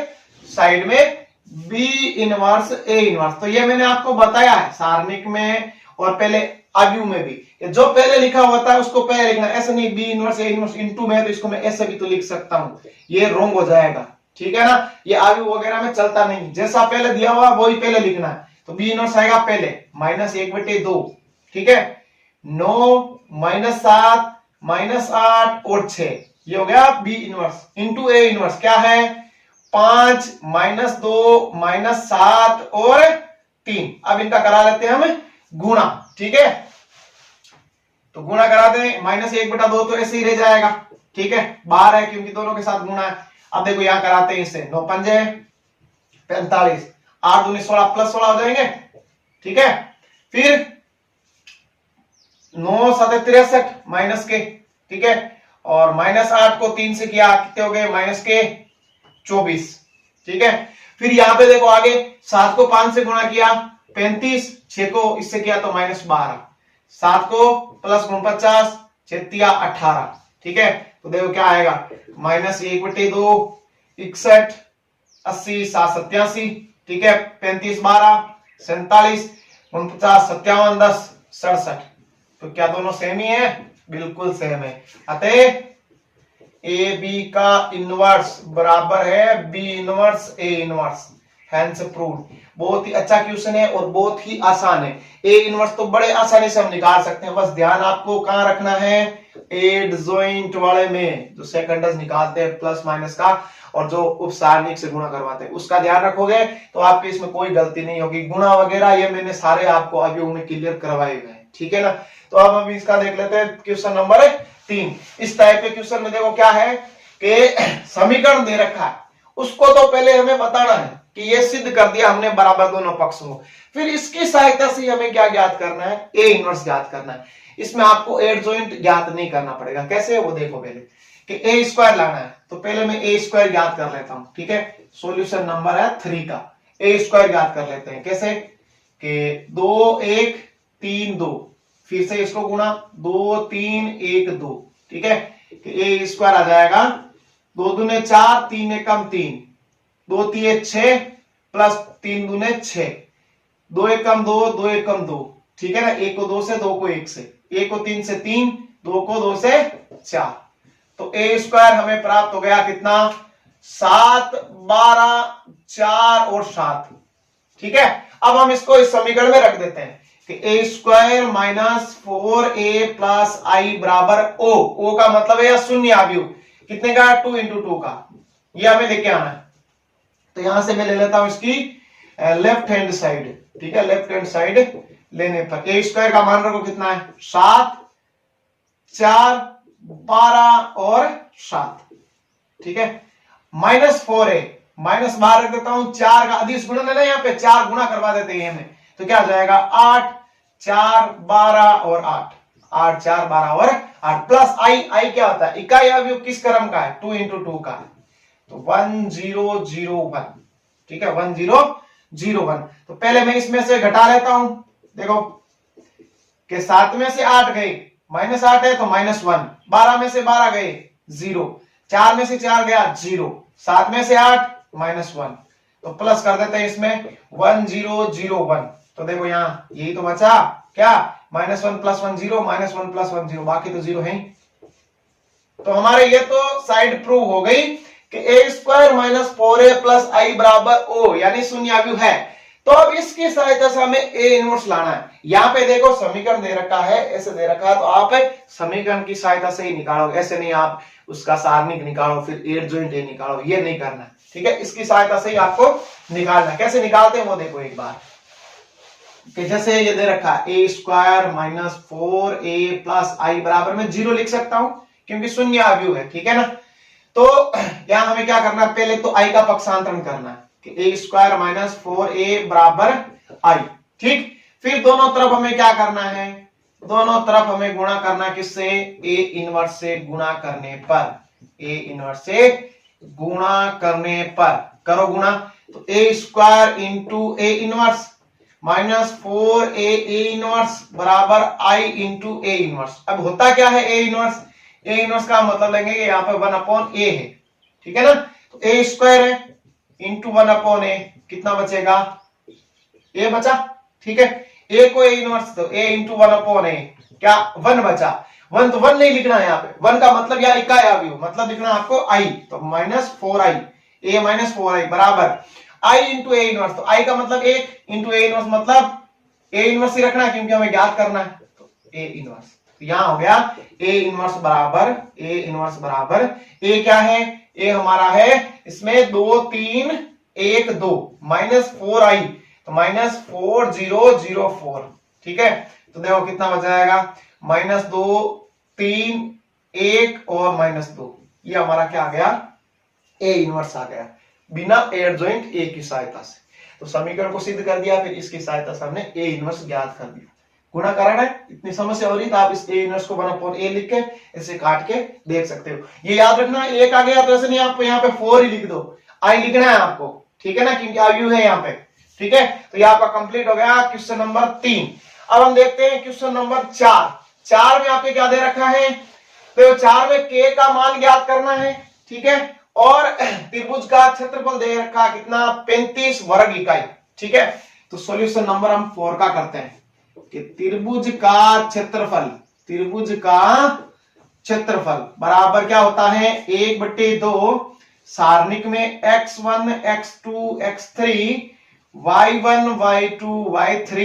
साइड में बी इनवर्स ए इनवर्स। तो ये मैंने आपको बताया है सारणिक में और पहले आयु में भी, जो पहले लिखा होता है उसको पहले लिखना, ऐसे नहीं B inverse A inverse into में, तो इसको मैं ऐसे भी तो लिख सकता हूं, ये रॉन्ग हो जाएगा, ठीक है ना। ये आयु वगैरह में चलता नहीं, जैसा पहले दिया हुआ वही पहले लिखना है। तो बी इनवर्स आएगा पहले -1/2, ठीक है, 9 -7 -8 और 6, ये हो गया B inverse into A inverse, क्या है 5 -2 -7 और 3। अब इनका करा लेते हैं हम गुणा, ठीक है। तो गुणा करा दें, -1/2 तो ऐसे ही रह जाएगा, ठीक है, बाहर है क्योंकि दोनों के साथ गुणा है। अब देखो यहां कराते हैं इससे, 9 पंजे 45, 8 दूनी 16 +16 हो जाएंगे, ठीक है। फिर 9 7 63 माइनस के, ठीक है, और -8 को 3 से किया, कितने हो गए -24, ठीक है। फिर यहां पे देखो आगे 7 को 5 से गुणा किया 35, 6 को इससे किया तो -12, 7 को +49 6 18, ठीक है। तो देखो क्या आएगा, -1/2 61 80 7 87, ठीक है, 35 12 47 49 57 10 67, तो क्या दोनों सेम ही है, बिल्कुल सेम है। अतः ए बी का इनवर्स बराबर है B inverse A inverse, hence proved. बहुत ही अच्छा क्वेश्चन है और बहुत ही आसान है। ए इनवर्स तो बड़े आसानी से हम निकाल सकते हैं, बस ध्यान आपको कहां रखना है, एडजॉइंट वाले में जो सेकंडस निकालते हैं प्लस माइनस का और जो उपसारणिक से गुणा करवाते हैं उसका ध्यान रखोगे तो आपकी इसमें कोई गलती नहीं होगी। गुणा वगैरह ये मैंने सारे आपको अभी में क्लियर करवाए हुए हैं, ठीक है ना। तो अब हम इसका देख लेते हैं क्वेश्चन नंबर 3। इस टाइप के क्वेश्चन में देखो क्या है कि समीकरण दे रखा है, उसको तो पहले हमें बताना है कि ये सिद्ध कर दिया हमने बराबर दोनों पक्षों को, फिर इसकी सहायता से हमें क्या ज्ञात करना है, ए इनवर्स ज्ञात करना है। इसमें आपको एडजॉइंट ज्ञात नहीं करना पड़ेगा। कैसे वो देखो पहले कि ए स्क्वायर लाना है, तो पहले मैं ए स्क्वायर ज्ञात कर लेता हूं, ठीक है। सॉल्यूशन नंबर है 3 का ए स्क्वायर ज्ञात कर लेते हैं। कैसे कि 2 1 3 2, फिर से इसको गुणा 2 3 1 2, ठीक है। ए स्क्वायर आ जाएगा 2 दूने 4 3 एकम 3, 2 3 6 प्लस 3 दूने 6, 2 एकम 2 2 एकम 2, ठीक है ना। 1 को 2 से, 2 को 1 से, 1 को 3 से 3, 2 को 2 से 4, तो ए स्क्वायर हमें प्राप्त हो गया कितना, 7 12 4 और 7, ठीक है। अब हम इसको इस समीकरण में रख देते हैं कि ए स्क्वायर माइनस 4a प्लस आई बराबर ओ का मतलब है शून्य अवयव कितने का, 2 इंटू 2 का, ये हमें लेके आना है। तो यहां से मैं ले लेता हूं इसकी लेफ्ट हैंड साइड, ठीक है। लेफ्ट हैंड साइड लेने पर ए स्क्वायर का मान रखो कितना है, 7 4 12 और 7, ठीक है। माइनस 4a, माइनस बाहर रख देता हूं, 4 का अधिस गुणन है ना, यहाँ पे 4 गुणा करवा देते हैं हमें, तो क्या आ जाएगा 8 4 12 और 8, 8 4 12 और 8 प्लस आई, आई क्या होता है, इकाई अवयव किस क्रम का है, 2 इंटू 2 का, तो 1001, ठीक है 1001। तो पहले मैं इसमें से घटा लेता हूं, देखो कि 7 में से 8 गए, माइनस 8 है तो -1, 12 में से 12 गए 0, 4 में से 4 गया 0, 7 में से 8 -1, तो प्लस कर देते हैं इसमें 1001। तो देखो यहाँ यही तो बचा क्या, -1 प्लस 1 0, -1 प्लस 1 0, बाकी तो 0 है। तो हमारे ये तो साइड प्रूव हो गई कि ए स्क्वायर माइनस 4a प्लस आई बराबर ओ यानी शून्य अवयव है। तो अब इसकी सहायता से हमें ए इनवर्स लाना है। यहाँ पे देखो समीकरण दे रखा है, ऐसे दे रखा है, तो आप समीकरण की सहायता से ही निकालोगे, ऐसे नहीं आप उसका सारणिक निकालो फिर एडजॉइंट ए निकालो, ये नहीं करना, ठीक है। इसकी सहायता से ही आपको निकालना। कैसे निकालते हैं वो देखो एक बार, कि जैसे ये दे रखा है ए स्क्वायर माइनस 4a प्लस आई बराबर में 0 लिख सकता हूं क्योंकि शून्य अवयव है, ठीक है ना। तो यहां हमें क्या करना है, पहले तो आई का पक्षांतरण करना है कि ए स्क्वायर माइनस 4a बराबर आई, ठीक। फिर दोनों तरफ हमें क्या करना है, दोनों तरफ हमें गुणा करना है, किससे, ए इनवर्स से गुणा करने पर, ए इनवर्स से गुणा करने पर करो गुणा, तो A square into A inverse minus 4a A inverse बराबर आई इंटू ए इनवर्स। अब होता क्या है ए इनवर्स, ए इनवर्स का मतलब लेंगे कि यहाँ पे 1/a है, ठीक है ना। तो ए स्क्वायर है इंटू 1/a, कितना बचेगा, ए बचा, ठीक है। ए को ए इनवर्स, तो ए इंटू 1/a क्या 1 बचा, 1 तो 1 नहीं लिखना है यहाँ पे, 1 का मतलब या इकाई अवयव, मतलब लिखना आपको आई, तो -4i, ए -4i बराबर आई इंटू ए इनवर्स, तो आई का मतलब 1 इंटू ए इनवर्स मतलब ए इनवर्स ही रखना है क्योंकि हमें ज्ञात करना है, तो ए इनवर्स, तो यहां हो गया ए इनवर्स बराबर, ए इनवर्स बराबर ए क्या है, ए हमारा है इसमें 2 3 1 2 -4i, तो -4004, ठीक है। तो देखो कितना बच जाएगा, -2 3 1 और -2, ये हमारा क्या आ गया, ए इनवर्स आ गया बिना एडजॉइंट ए की सहायता से। तो समीकरण को सिद्ध कर दिया, फिर इसकी सहायता से हमने ए इनवर्स ज्ञात कर दिया। गुणा कारण है, इतनी समस्या हो रही तो आप इस ए इनवर्स को 1/a लिख के इसे काट के देख सकते हो। ये याद रखना, एक आ गया तो ऐसे नहीं आप यहाँ पे 4 ही लिख दो, आई लिखना है आपको, ठीक है ना, क्योंकि अवयव है यहाँ पे, ठीक है। तो ये आपका कंप्लीट हो गया क्वेश्चन नंबर 3। अब हम देखते हैं क्वेश्चन नंबर 4 में आपके क्या दे रखा है, तो 4 में के का मान ज्ञात करना है, ठीक है। और त्रिभुज का क्षेत्रफल दे रखा कितना, 35 वर्ग इकाई, ठीक है। तो सॉल्यूशन नंबर हम 4 का करते हैं कि त्रिभुज का क्षेत्रफल, त्रिभुज का क्षेत्रफल बराबर क्या होता है, 1/2 सारणिक में x1 x2 x3 y1 y2 y3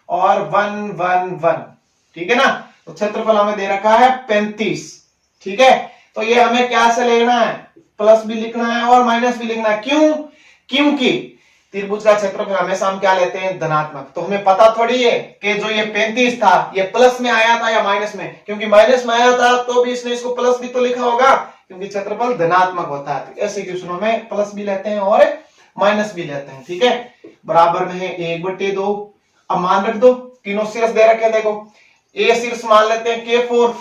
और 1 1 1, ठीक है ना। तो क्षेत्रफल हमें दे रखा है 35, ठीक है। तो ये हमें क्या से लेना है, प्लस भी लिखना है और माइनस भी लिखना है। क्यों? क्योंकि त्रिभुज का क्षेत्रफल हमेशा हम क्या लेते हैं, धनात्मक। तो हमें पता थोड़ी है कि जो ये 35 था ये प्लस में आया था या माइनस में, क्योंकि माइनस में आया था तो भी इसने इसको प्लस भी तो लिखा होगा, क्योंकि क्षेत्रफल धनात्मक होता है। तो ऐसे क्वेश्चनों में प्लस भी लेते हैं और माइनस भी लेते हैं, ठीक है। बराबर में है 1/2। अब मान रख दो, तीनों शीर्ष दे रखे हैं, देखो ए शीर्ष मान लेते हैं K4,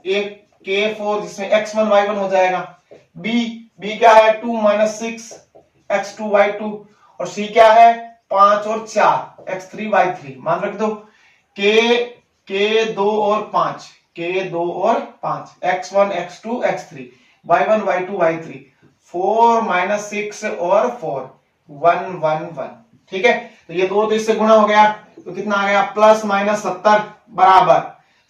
एक K4 जिसमें x1 y1 हो जाएगा। बी क्या है 2 - 6 x2 y2, और सी क्या है 5 और 4 x3 y3। मान रख दो K2 और 5, K2 और 5 x1 x2 x3 y1 y2 y3 4 - 6 और 4 1 1 1, ठीक है। तो ये दो तो इससे गुणा हो गया, तो कितना आ गया +-70 बराबर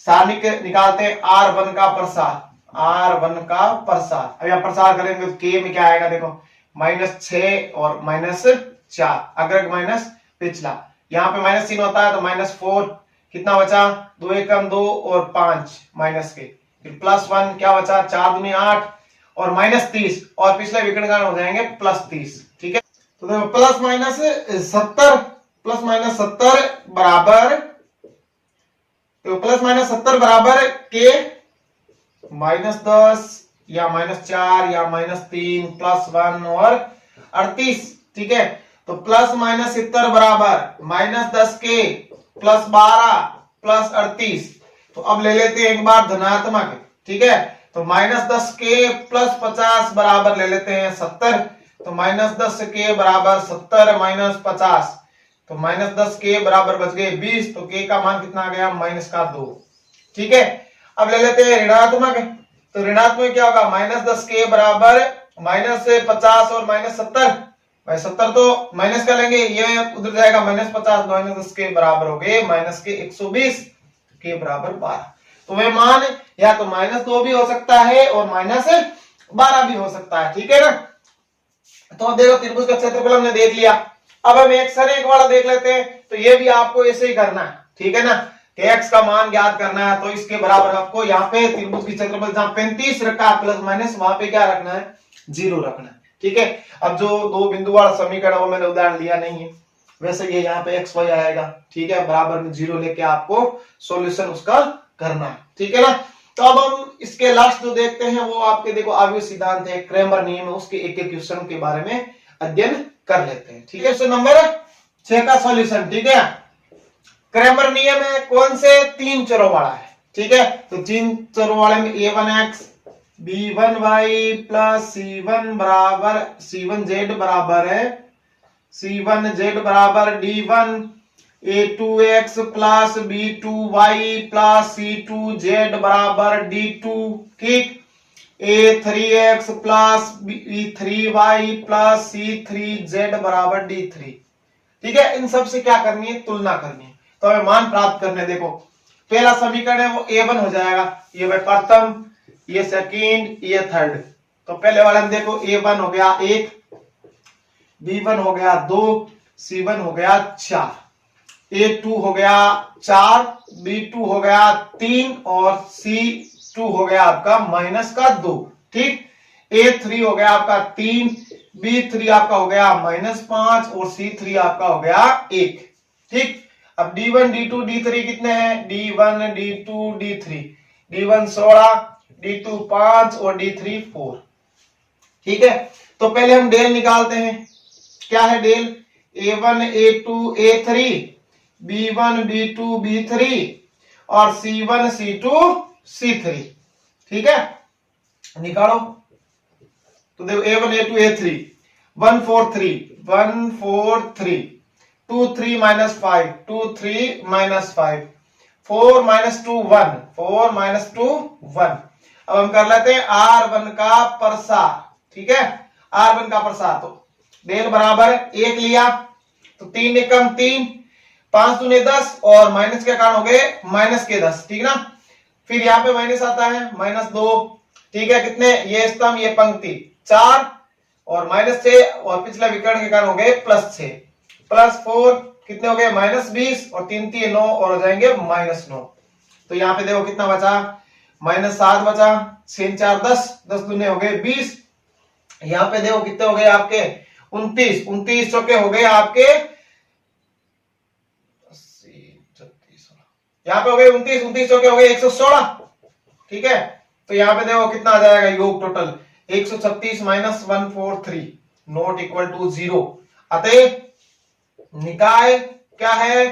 सारणिक निकालते हैं R1 का प्रसार, R1 का प्रसार। अब यहाँ प्रसार करेंगे तो K में क्या आएगा, देखो -6 और -4, अग्रग माइनस पिछला। यहाँ पे माइनस चिन्ह होता है तो -4, कितना बचा 2 एकम 2 और 5 माइनस के, फिर +1 क्या बचा 4 दूनी 8 और -30, और पिछले विकर्ण हो जाएंगे +30, ठीक है। तो देखो +-70 बराबर, तो +-70 बराबर के -10 या -4 या -3 +1 और 38, ठीक है। तो +-70 बराबर -10 के +12 +38। तो अब ले लेते हैं एक बार धनात्मक, ठीक है। तो -10 के +50 बराबर ले लेते हैं 70। तो -10 के बराबर 70 - 50, तो -10 के बराबर बच गए 20। तो के का मान कितना आ गया -2, ठीक है। अब ले लेते हैं ऋणात्मक, तो ऋणात्मक क्या होगा -10 के बराबर -50 और -70, भाई 70 तो माइनस कर लेंगे, ये उधर जाएगा -50, -10 के बराबर हो गए -120 के बराबर 12। तो वह मान या तो -2 भी हो सकता है और -12 भी हो सकता है, ठीक है ना। तो देखो त्रिभुज का क्षेत्रफल हमने देख लिया। अब हम एक सरेख वाला देख लेते हैं, तो ये भी आपको ऐसे ही करना है, ठीक है ना, कि x का मान ज्ञात करना है। तो इसके बराबर आपको यहाँ पे त्रिभुज की क्षेत्रफल जहां 35 रखा है प्लस माइनस, वहां पे क्या रखना है 0 रखना है, ठीक है। अब जो दो बिंदु वाला समीकरण वो मैंने उदाहरण लिया नहीं है, वैसे ये यहाँ पे x y आएगा, ठीक है, बराबर में 0 लेके आपको सॉल्यूशन उसका करना है, ठीक है ना। तो अब हम इसके लास्ट जो देखते हैं वो आपके देखो आव्यूह सिद्धांत है, क्रैमर नियम है, उसके एक एक क्वेश्चन के बारे में अध्ययन कर लेते हैं, ठीक है। क्वेश्चन नंबर 6 का सॉल्यूशन, ठीक है। क्रैमर नियम है कौन से, 3 चरों वाला है, ठीक है। तो 3 चरों वाले में a1x b1y प्लस c1z बराबर है c1z बराबर d1, a2x plus b2y plus c2z बराबर d2, ठीक। a3x plus b3y plus c3z बराबर d3, ठीक है। इन सब से क्या करनी है, तुलना करनी है। तो हमें मान प्राप्त करने, देखो पहला समीकरण है वो a1 हो जाएगा, ये प्रथम, ये सेकंड, ये थर्ड। तो पहले वाले में देखो a1 हो गया 1, b1 हो गया 2, c1 हो गया 4, a2 हो गया 4, b2 हो गया 3 और c2 हो गया आपका -2, ठीक। a3 हो गया आपका 3, b3 आपका हो गया -5 और c3 आपका हो गया 1, ठीक। अब d1 d2 d3 कितने हैं, d1 d2 d3, d1 16, d2 5 और d3 4, ठीक है। तो पहले हम डेल निकालते हैं, क्या है del, a1 a2 a3 b1 b2 b3 और c1 c2 c3, ठीक है, निकालो। तो देखो a1 a2 a3 1 4 3 1 4 3 2 3 -5 2 3 -5 4 -2 1 4 -2 1। अब हम कर लेते हैं R1 का प्रसार, ठीक है, R1 का प्रसार। तो डेल बराबर 1 लिया तो 3 एकम 3, 5 दूने 10 और माइनस के कारण हो गए -10, ठीक ना। फिर यहाँ पे माइनस आता है -2, ठीक है, कितने, ये स्तंभ ये पंक्ति 4 और -6 और पिछला विकर्ण के कारण हो गए +6, +4 कितने हो गए -20 और 3 3 9 और हो जाएंगे -9। तो यहाँ पे देखो कितना बचा -7 बचा, 6 4 10, 10 दूने हो गए 20। यहाँ पे देखो कितने हो गए आपके 29, 29 चौके हो गए आपके 36, यहाँ पे हो गए 29, 29 चौके हो गए 116। ठीक है, तो यहाँ पे देखो कितना आ जाएगा योग टोटल 136 - 143 नॉट इक्वल टू 0। अतः निकाय क्या है,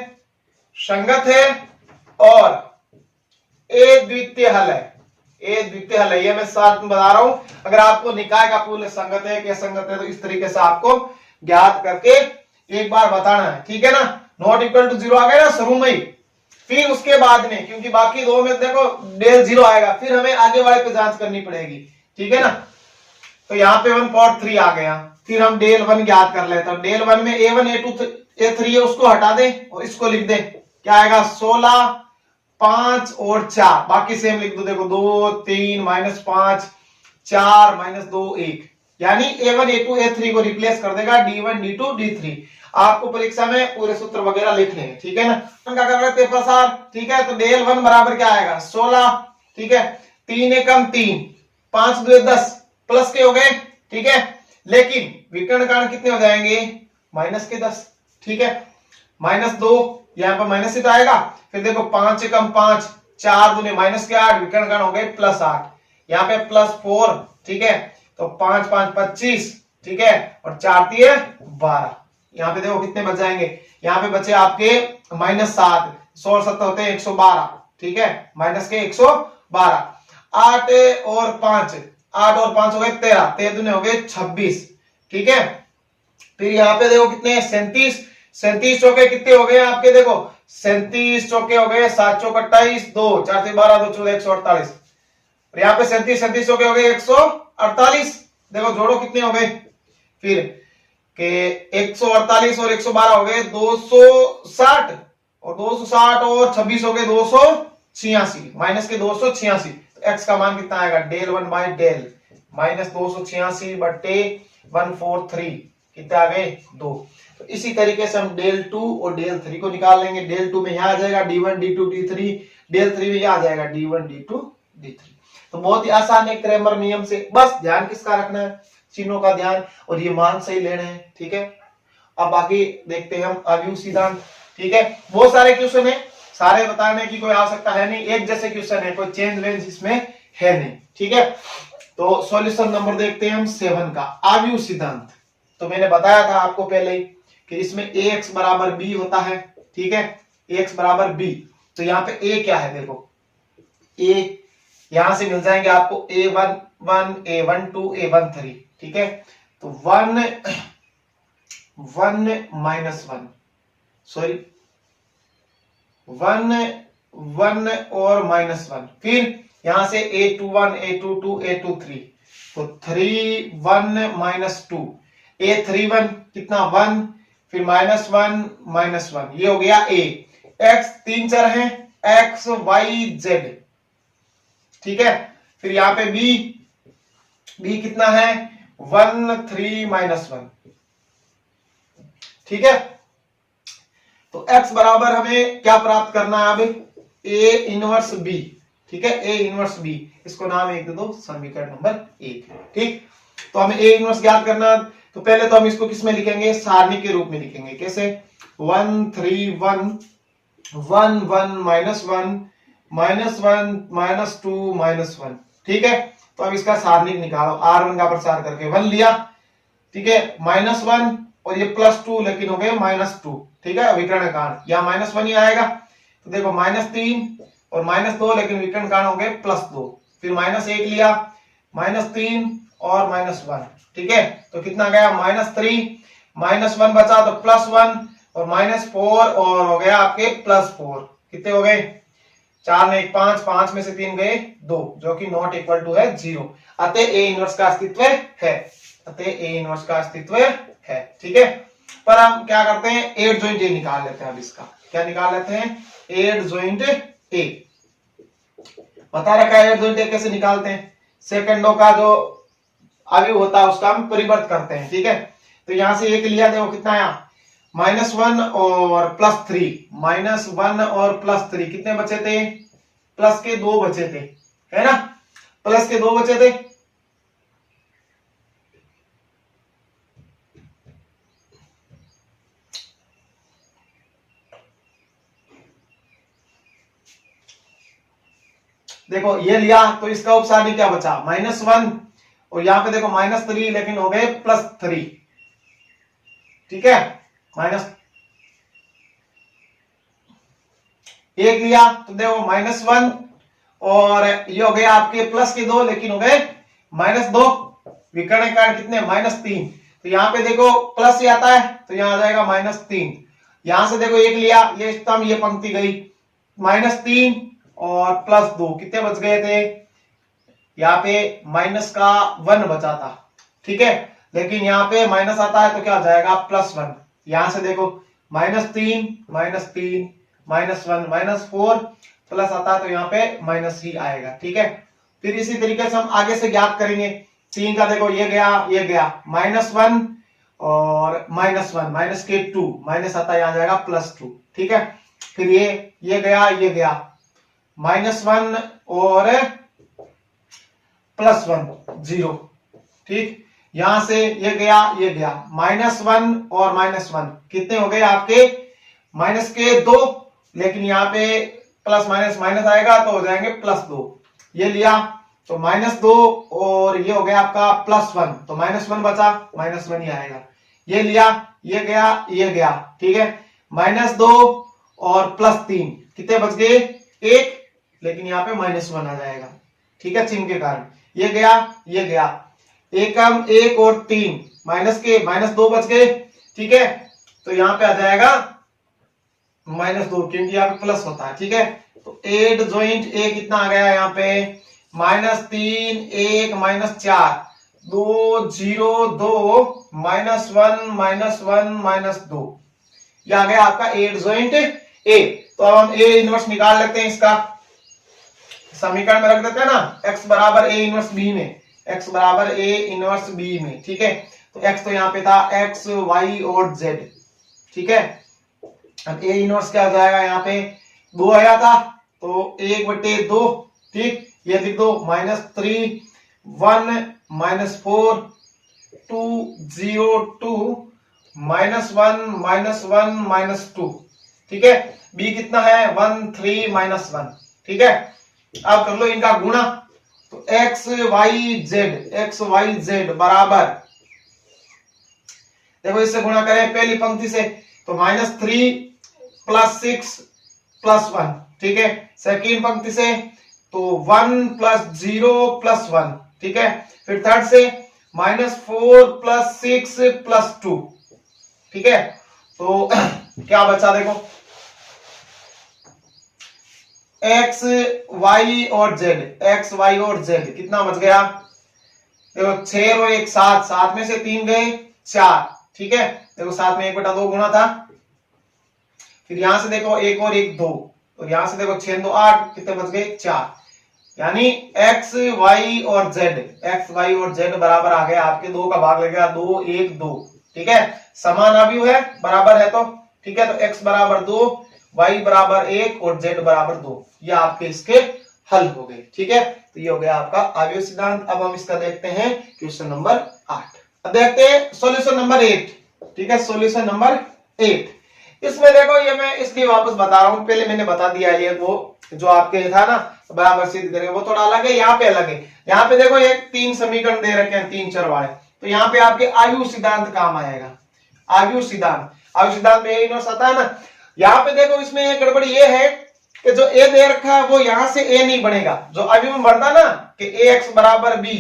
संगत है और ए द्वितीय हल है। ए द्वितीय हल है, ये मैं साथ में बता रहा हूं। अगर आपको निकाय का पूर्ण संगत है कि असंगत है तो इस तरीके से आपको ज्ञात करके एक बार बताना है। ठीक है ना, नॉट इक्वल टू 0 आ गया ना शुरू में ही। फिर उसके बाद में, क्योंकि बाकी दो में देखो डेल 0 आएगा, फिर हमें आगे वाले पे जांच करनी पड़ेगी। ठीक है ना, तो यहाँ पे 1/3 आ गया, फिर हम डेल 1 ज्ञात कर लेते हैं। डेल 1 में A1 A2 A3 है, उसको हटा दें और इसको लिख दें। क्या आएगा 16 5 और 4, बाकी सेम लिख दो। देखो 2 3 -5 4 -2 1, यानी A1 A2 A3 को रिप्लेस कर देगा D1 D2 D3। आपको परीक्षा में पूरे सूत्र वगैरह लिखने हैं। ठीक है ना, क्या कर रहे थे प्रसार। ठीक है, तो डेल 1 बराबर क्या आएगा 16। ठीक है, 3 एकम 3, 5 2 10 प्लस के हो गए। ठीक है, लेकिन विकर्ण कारण कितने हो जाएंगे -10। ठीक है, -2, यहाँ पर माइनस ही तो आएगा। फिर देखो 5 एकम 5, 4 दूने -8, विकर्ण कारण हो गए +8, यहाँ पे +4। ठीक है, तो 5 5 25। ठीक है, और 4 3 12। यहाँ पे देखो कितने बच जाएंगे, यहाँ पे बचे आपके -7, 16 7 होते हैं 112। ठीक है, माइनस के 112, 8 और 5, 8 और 5 हो गए 13, 13 दूने हो गए 26। ठीक है, फिर यहाँ पे देखो कितने 37, 37 चौके कितने हो गए आपके, देखो 37 चौके हो गए 7 चौक 28, 2 4 से 12 2 14 148। और यहाँ पे 37 चौके हो गए 148। देखो जोड़ो कितने हो गए, फिर के 148 और 112 हो गए 260, और 260 और 26 हो गए 286, माइनस के 286। तो x का मान कितना आएगा डेल 1 बाई डेल -286 बटे 143, कितने आ गए 2। तो इसी तरीके से हम डेल 2 और डेल 3 को निकाल लेंगे। डेल 2 में यहां आ जाएगा D1 D2 D3, डेल 3 में यहां आ जाएगा D1 D2 D3। तो बहुत ही आसान है क्रैमर नियम से, बस ध्यान किसका रखना है, चिन्हों का ध्यान, और ये मान सही लेने हैं। ठीक है, अब आगे देखते हैं हम अवयव सिद्धांत। ठीक है, बहुत सारे क्वेश्चन है, सारे बताने की कोई आवश्यकता है नहीं, एक जैसे क्वेश्चन है, कोई चेंज वेंज इसमें है नहीं। ठीक है, तो सॉल्यूशन नंबर देखते हैं हम 7 का, अवयव सिद्धांत। तो मैंने बताया था आपको पहले ही कि इसमें ax बराबर b होता है। ठीक है, ax बराबर b, तो यहाँ पे a क्या है, देखो a यहां से मिल जाएंगे आपको a1 1 a1 2 a1 3। ठीक है, तो 1 -1 सॉरी 1 1 और -1, फिर यहां से a21 a22 a23, तो 3 1 -2 a31 कितना 1, फिर -1 -1, ये हो गया a। x 3 चर हैं x y z। ठीक है, फिर यहाँ पे b कितना है 1 3 -1। ठीक है, तो x बराबर हमें क्या प्राप्त करना है अब a इनवर्स b। ठीक है, a इनवर्स b, इसको नाम एक दे दो समीकरण नंबर 1। ठीक, तो हमें a इनवर्स ज्ञात करना, तो पहले तो हम इसको किस में लिखेंगे, सारणी के रूप में लिखेंगे। कैसे 1 3 1 1 1 -1 -2 -1। ठीक है, तो अब इसका सारणी निकालो, r1 का प्रसार करके 1 लिया। ठीक है, -1 और ये +2, लेकिन हो गए -2। ठीक है, विकर्ण कारण यहाँ -1 ही आएगा। तो देखो -3 और -2, लेकिन विकर्ण कारण हो गए +2, फिर -1 लिया, -3 और -1। ठीक है, तो कितना गया -3, -1 बचा तो +1 और -4 और हो गया आपके +4, कितने हो गए 4 ने 1 5, 5 में से 3 गए 2, जो कि नॉट इक्वल टू है 0। अतः a इनवर्स का अस्तित्व है, अतः a इनवर्स का अस्तित्व है। ठीक है, पर हम क्या करते हैं 8 जॉइंट a निकाल लेते हैं। अब इसका क्या निकाल लेते हैं 8 जॉइंट a, बता रखा है 8 जॉइंट a कैसे निकालते हैं। सेकंडों का जो अवयव होता है उसका हम परिवर्त करते हैं। ठीक है, तो यहां से 1 लिया, देखो कितना आया -1 और +3, -1 और +3 कितने बचे थे? प्लस के 2 बचे थे, है ना? प्लस के 2 बचे थे। देखो ये लिया तो इसका उपसारणी क्या बचा? -1 और यहां पे देखो -3, लेकिन हो गए +3, ठीक है। माइनस एक लिया तो देखो -1 और ये हो गया आपके प्लस के 2, लेकिन हो गए -2, विकर्ण कारण कितने? -3। तो यहाँ पे देखो प्लस ही आता है तो यहाँ आ जाएगा -3। यहां से देखो एक लिया, ये स्तंभ ये पंक्ति गई, -3 और +2 कितने बच गए थे? यहाँ पे -1 बचा था, ठीक है। लेकिन यहाँ पे माइनस आता है तो क्या हो जाएगा? +1। यहां से देखो -3 -3 -1 -4 प्लस आता है तो यहाँ पे माइनस ही आएगा, ठीक है। फिर इसी तरीके से हम आगे से ज्ञात करेंगे। 3 का देखो ये गया -1 और -1 माइनस के 2 माइनस आता है, यहाँ जाएगा +2, ठीक है। फिर ये गया -1 और +1 0, ठीक। यहां से ये गया -1 और -1 कितने हो गए आपके? माइनस के 2, लेकिन यहाँ पे प्लस माइनस माइनस आएगा तो हो जाएंगे +2। ये लिया तो -2 और ये हो गया आपका +1, तो -1 बचा, -1 ही आएगा। ये लिया ये गया, ठीक है। -2 और +3 कितने बच गए? 1, लेकिन यहाँ पे -1 आ जाएगा, ठीक है, चिन्ह के कारण। ये गया एकम 1 और 3 -2 बच गए, ठीक है। तो यहाँ पे आ जाएगा -2, क्योंकि यहाँ पे प्लस होता है, ठीक है। तो एड ज्वाइंट ए कितना आ गया यहाँ पे? -3 1 -4 2 0 2 -1 -2, ये आ गया आपका एड ज्वाइंट ए। तो अब हम ए इनवर्स निकाल लेते हैं, इसका समीकरण में रख देते हैं ना, x बराबर ए इनवर्स बी में, x बराबर ए इनवर्स बी में, ठीक है। तो x तो यहाँ पे था x y और z, ठीक है। अब ए इनवर्स क्या हो जाएगा? यहाँ पे 2 आया था तो 1/2, ठीक। ये लिख दो -3 1 -4 2 0 2 -1 -2, ठीक है। b कितना है? 1 3 -1, ठीक है। अब कर लो इनका गुणा, तो x y z बराबर, देखो इससे गुणा करें पहली पंक्ति से तो -3 +6 +1, ठीक है। सेकंड पंक्ति से तो 1 +0 +1, ठीक है। फिर थर्ड से -4 +6 +2, ठीक है। तो क्या बचा? देखो x y और z कितना बच गया? देखो 6 और 1 7, 7 में से 3 गए 4, ठीक है। देखो 7 में 1/2 गुणा था। फिर यहां से देखो 1 और 1 2, और यहां से देखो 6 2 8, कितने बच गए? 4। यानी x y और z बराबर आ गया आपके 2 का भाग लगेगा 2 1 2, ठीक है। समान अवयव है, बराबर है तो, ठीक है। तो x बराबर 2 y बराबर 1 और z बराबर 2, ये आपके इसके हल हो गए, ठीक है। तो ये हो गया आपका अवयव सिद्धांत। अब हम इसका देखते हैं क्वेश्चन नंबर 8। अब देखते हैं सॉल्यूशन नंबर 8, ठीक है। सॉल्यूशन नंबर 8, इसमें देखो ये मैं इसलिए वापस बता रहा हूं, पहले मैंने बता दिया ये वो जो आपके था ना बराबर सिद्ध करेंगे, वो थोड़ा अलग है, यहाँ पे अलग है। यहाँ पे देखो ये 3 समीकरण दे रखे हैं, 3 चर वाले, तो यहाँ पे आपके आयु सिद्धांत काम आएगा। आयु सिद्धांत में इनवर्स आता है ना। यहाँ पे देखो इसमें एक गड़बड़ी ये है कि जो ए दे रखा है वो यहां से ए नहीं बनेगा, जो अभी में बढ़ता ना कि ax बराबर b,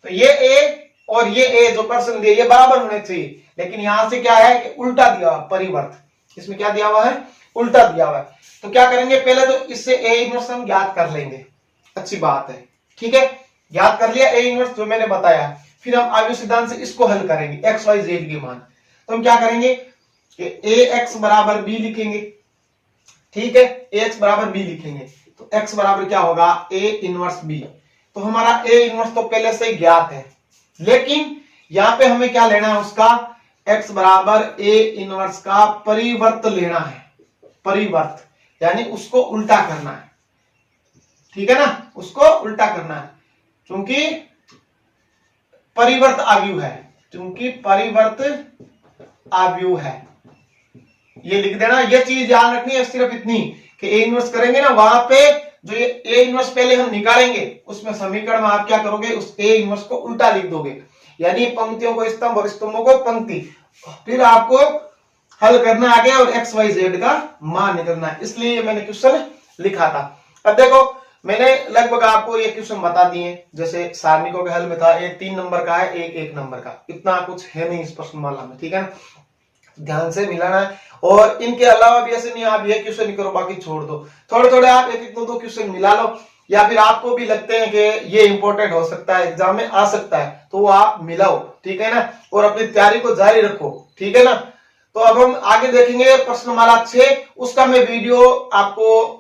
तो ये ए और ये ए जो पर्सन दिए ये बराबर होने चाहिए, लेकिन यहां से क्या है कि उल्टा दिया हुआ, परिवर्त, इसमें क्या दिया हुआ है? उल्टा दिया हुआ है। तो क्या करेंगे? पहले तो इससे ए इनवर्स हम ज्ञात कर लेंगे, अच्छी बात है, ठीक है। ज्ञात कर लिया ए इनवर्स जो मैंने बताया, फिर हम आयु सिद्धांत से इसको हल करेंगे, एक्स वाई जेड के मान। तो हम क्या करेंगे कि ए एक्स बराबर बी लिखेंगे, ठीक है। ए एक्स बराबर बी लिखेंगे तो एक्स बराबर क्या होगा? A inverse B. तो हमारा ए इनवर्स तो पहले से ही ज्ञात है, लेकिन यहां पे हमें क्या लेना है? उसका x बराबर a इनवर्स का परिवर्त लेना है, परिवर्त यानी उसको उल्टा करना है, ठीक है ना, उसको उल्टा करना है, क्योंकि परिवर्त आव्यूह है, क्योंकि परिवर्त आव्यूह है। ये लिख देना, ये चीज ध्यान रखनी है सिर्फ इतनी कि ए इनवर्स करेंगे ना, वहां पे जो ये ए इनवर्स पहले हम निकालेंगे उसमें समीकरण में आप क्या करोगे, उस ए इनवर्स को उल्टा लिख दोगे, यानी पंक्तियों को स्तंभ और स्तंभों को पंक्ति, फिर आपको हल करना आगे और एक्स वाई जेड का मान निकलना है, इसलिए मैंने क्वेश्चन लिखा था। अब देखो मैंने लगभग आपको ये क्वेश्चन बता दिए, जैसे सारणिकों के हल में था, एक 3 नंबर का है, एक 1 नंबर का, इतना कुछ है नहीं इस प्रश्नमाला में, ठीक है ना, ध्यान से मिलाना है। और इनके अलावा भी ऐसे नहीं आप ये क्वेश्चन नहीं करो बाकी छोड़ दो, थोड़े थोड़े आप एक एक दो क्वेश्चन मिला लो, या फिर आपको भी लगते हैं कि ये इंपॉर्टेंट हो सकता है, एग्जाम में आ सकता है, तो वो आप मिलाओ, ठीक है ना, और अपनी तैयारी को जारी रखो, ठीक है ना। तो अब हम आगे देखेंगे प्रश्नमाला 6, उसका मैं वीडियो आपको,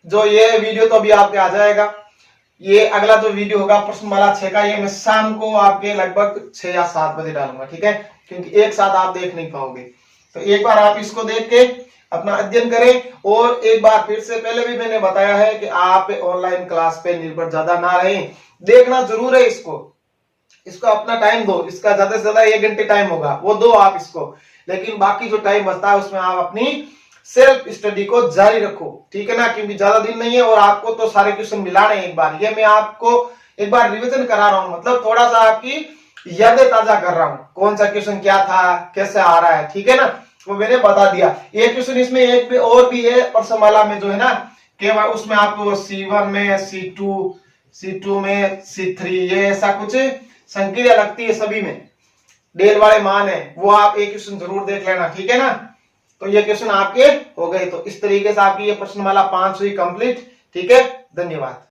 जो ये वीडियो तो अभी आपके आ जाएगा, ये अगला जो वीडियो होगा प्रश्नमाला 6 का, ये मैं शाम को आपके लगभग 6 या 7 बजे डालूंगा, ठीक है, क्योंकि एक साथ आप देख नहीं पाओगे। तो एक बार आप इसको देख के अपना अध्ययन करें, और एक बार फिर से पहले भी मैंने बताया है कि आप ऑनलाइन क्लास पे निर्भर ज्यादा ना रहें, देखना जरूर है इसको अपना टाइम दो, इसका ज्यादा से ज्यादा 1 घंटे टाइम होगा वो दो आप इसको, लेकिन बाकी जो टाइम बचता है उसमें आप अपनी सेल्फ स्टडी को जारी रखो, ठीक है ना, क्योंकि ज्यादा दिन नहीं है और आपको तो सारे क्वेश्चन मिलाने हैं एक बार, ये मैं आपको एक बार रिवीजन करा रहा हूं, मतलब थोड़ा सा आपकी यादें ताजा कर रहा हूं, कौन सा क्वेश्चन क्या था, कैसे आ रहा है, ठीक है ना, वो मैंने बता दिया। ये क्वेश्चन इसमें एक भी और भी है प्रश्नमाला में जो है ना, केवल उसमें आपको C1 में, C2 में, C3 ये ऐसा कुछ संक्रिया लगती है, सभी में डेल वाले मान है, वो आप एक क्वेश्चन जरूर देख लेना, ठीक है ना। तो ये क्वेश्चन आपके हो गए, तो इस तरीके से आपकी ये प्रश्नमाला 5 हुई कंप्लीट, ठीक है, धन्यवाद।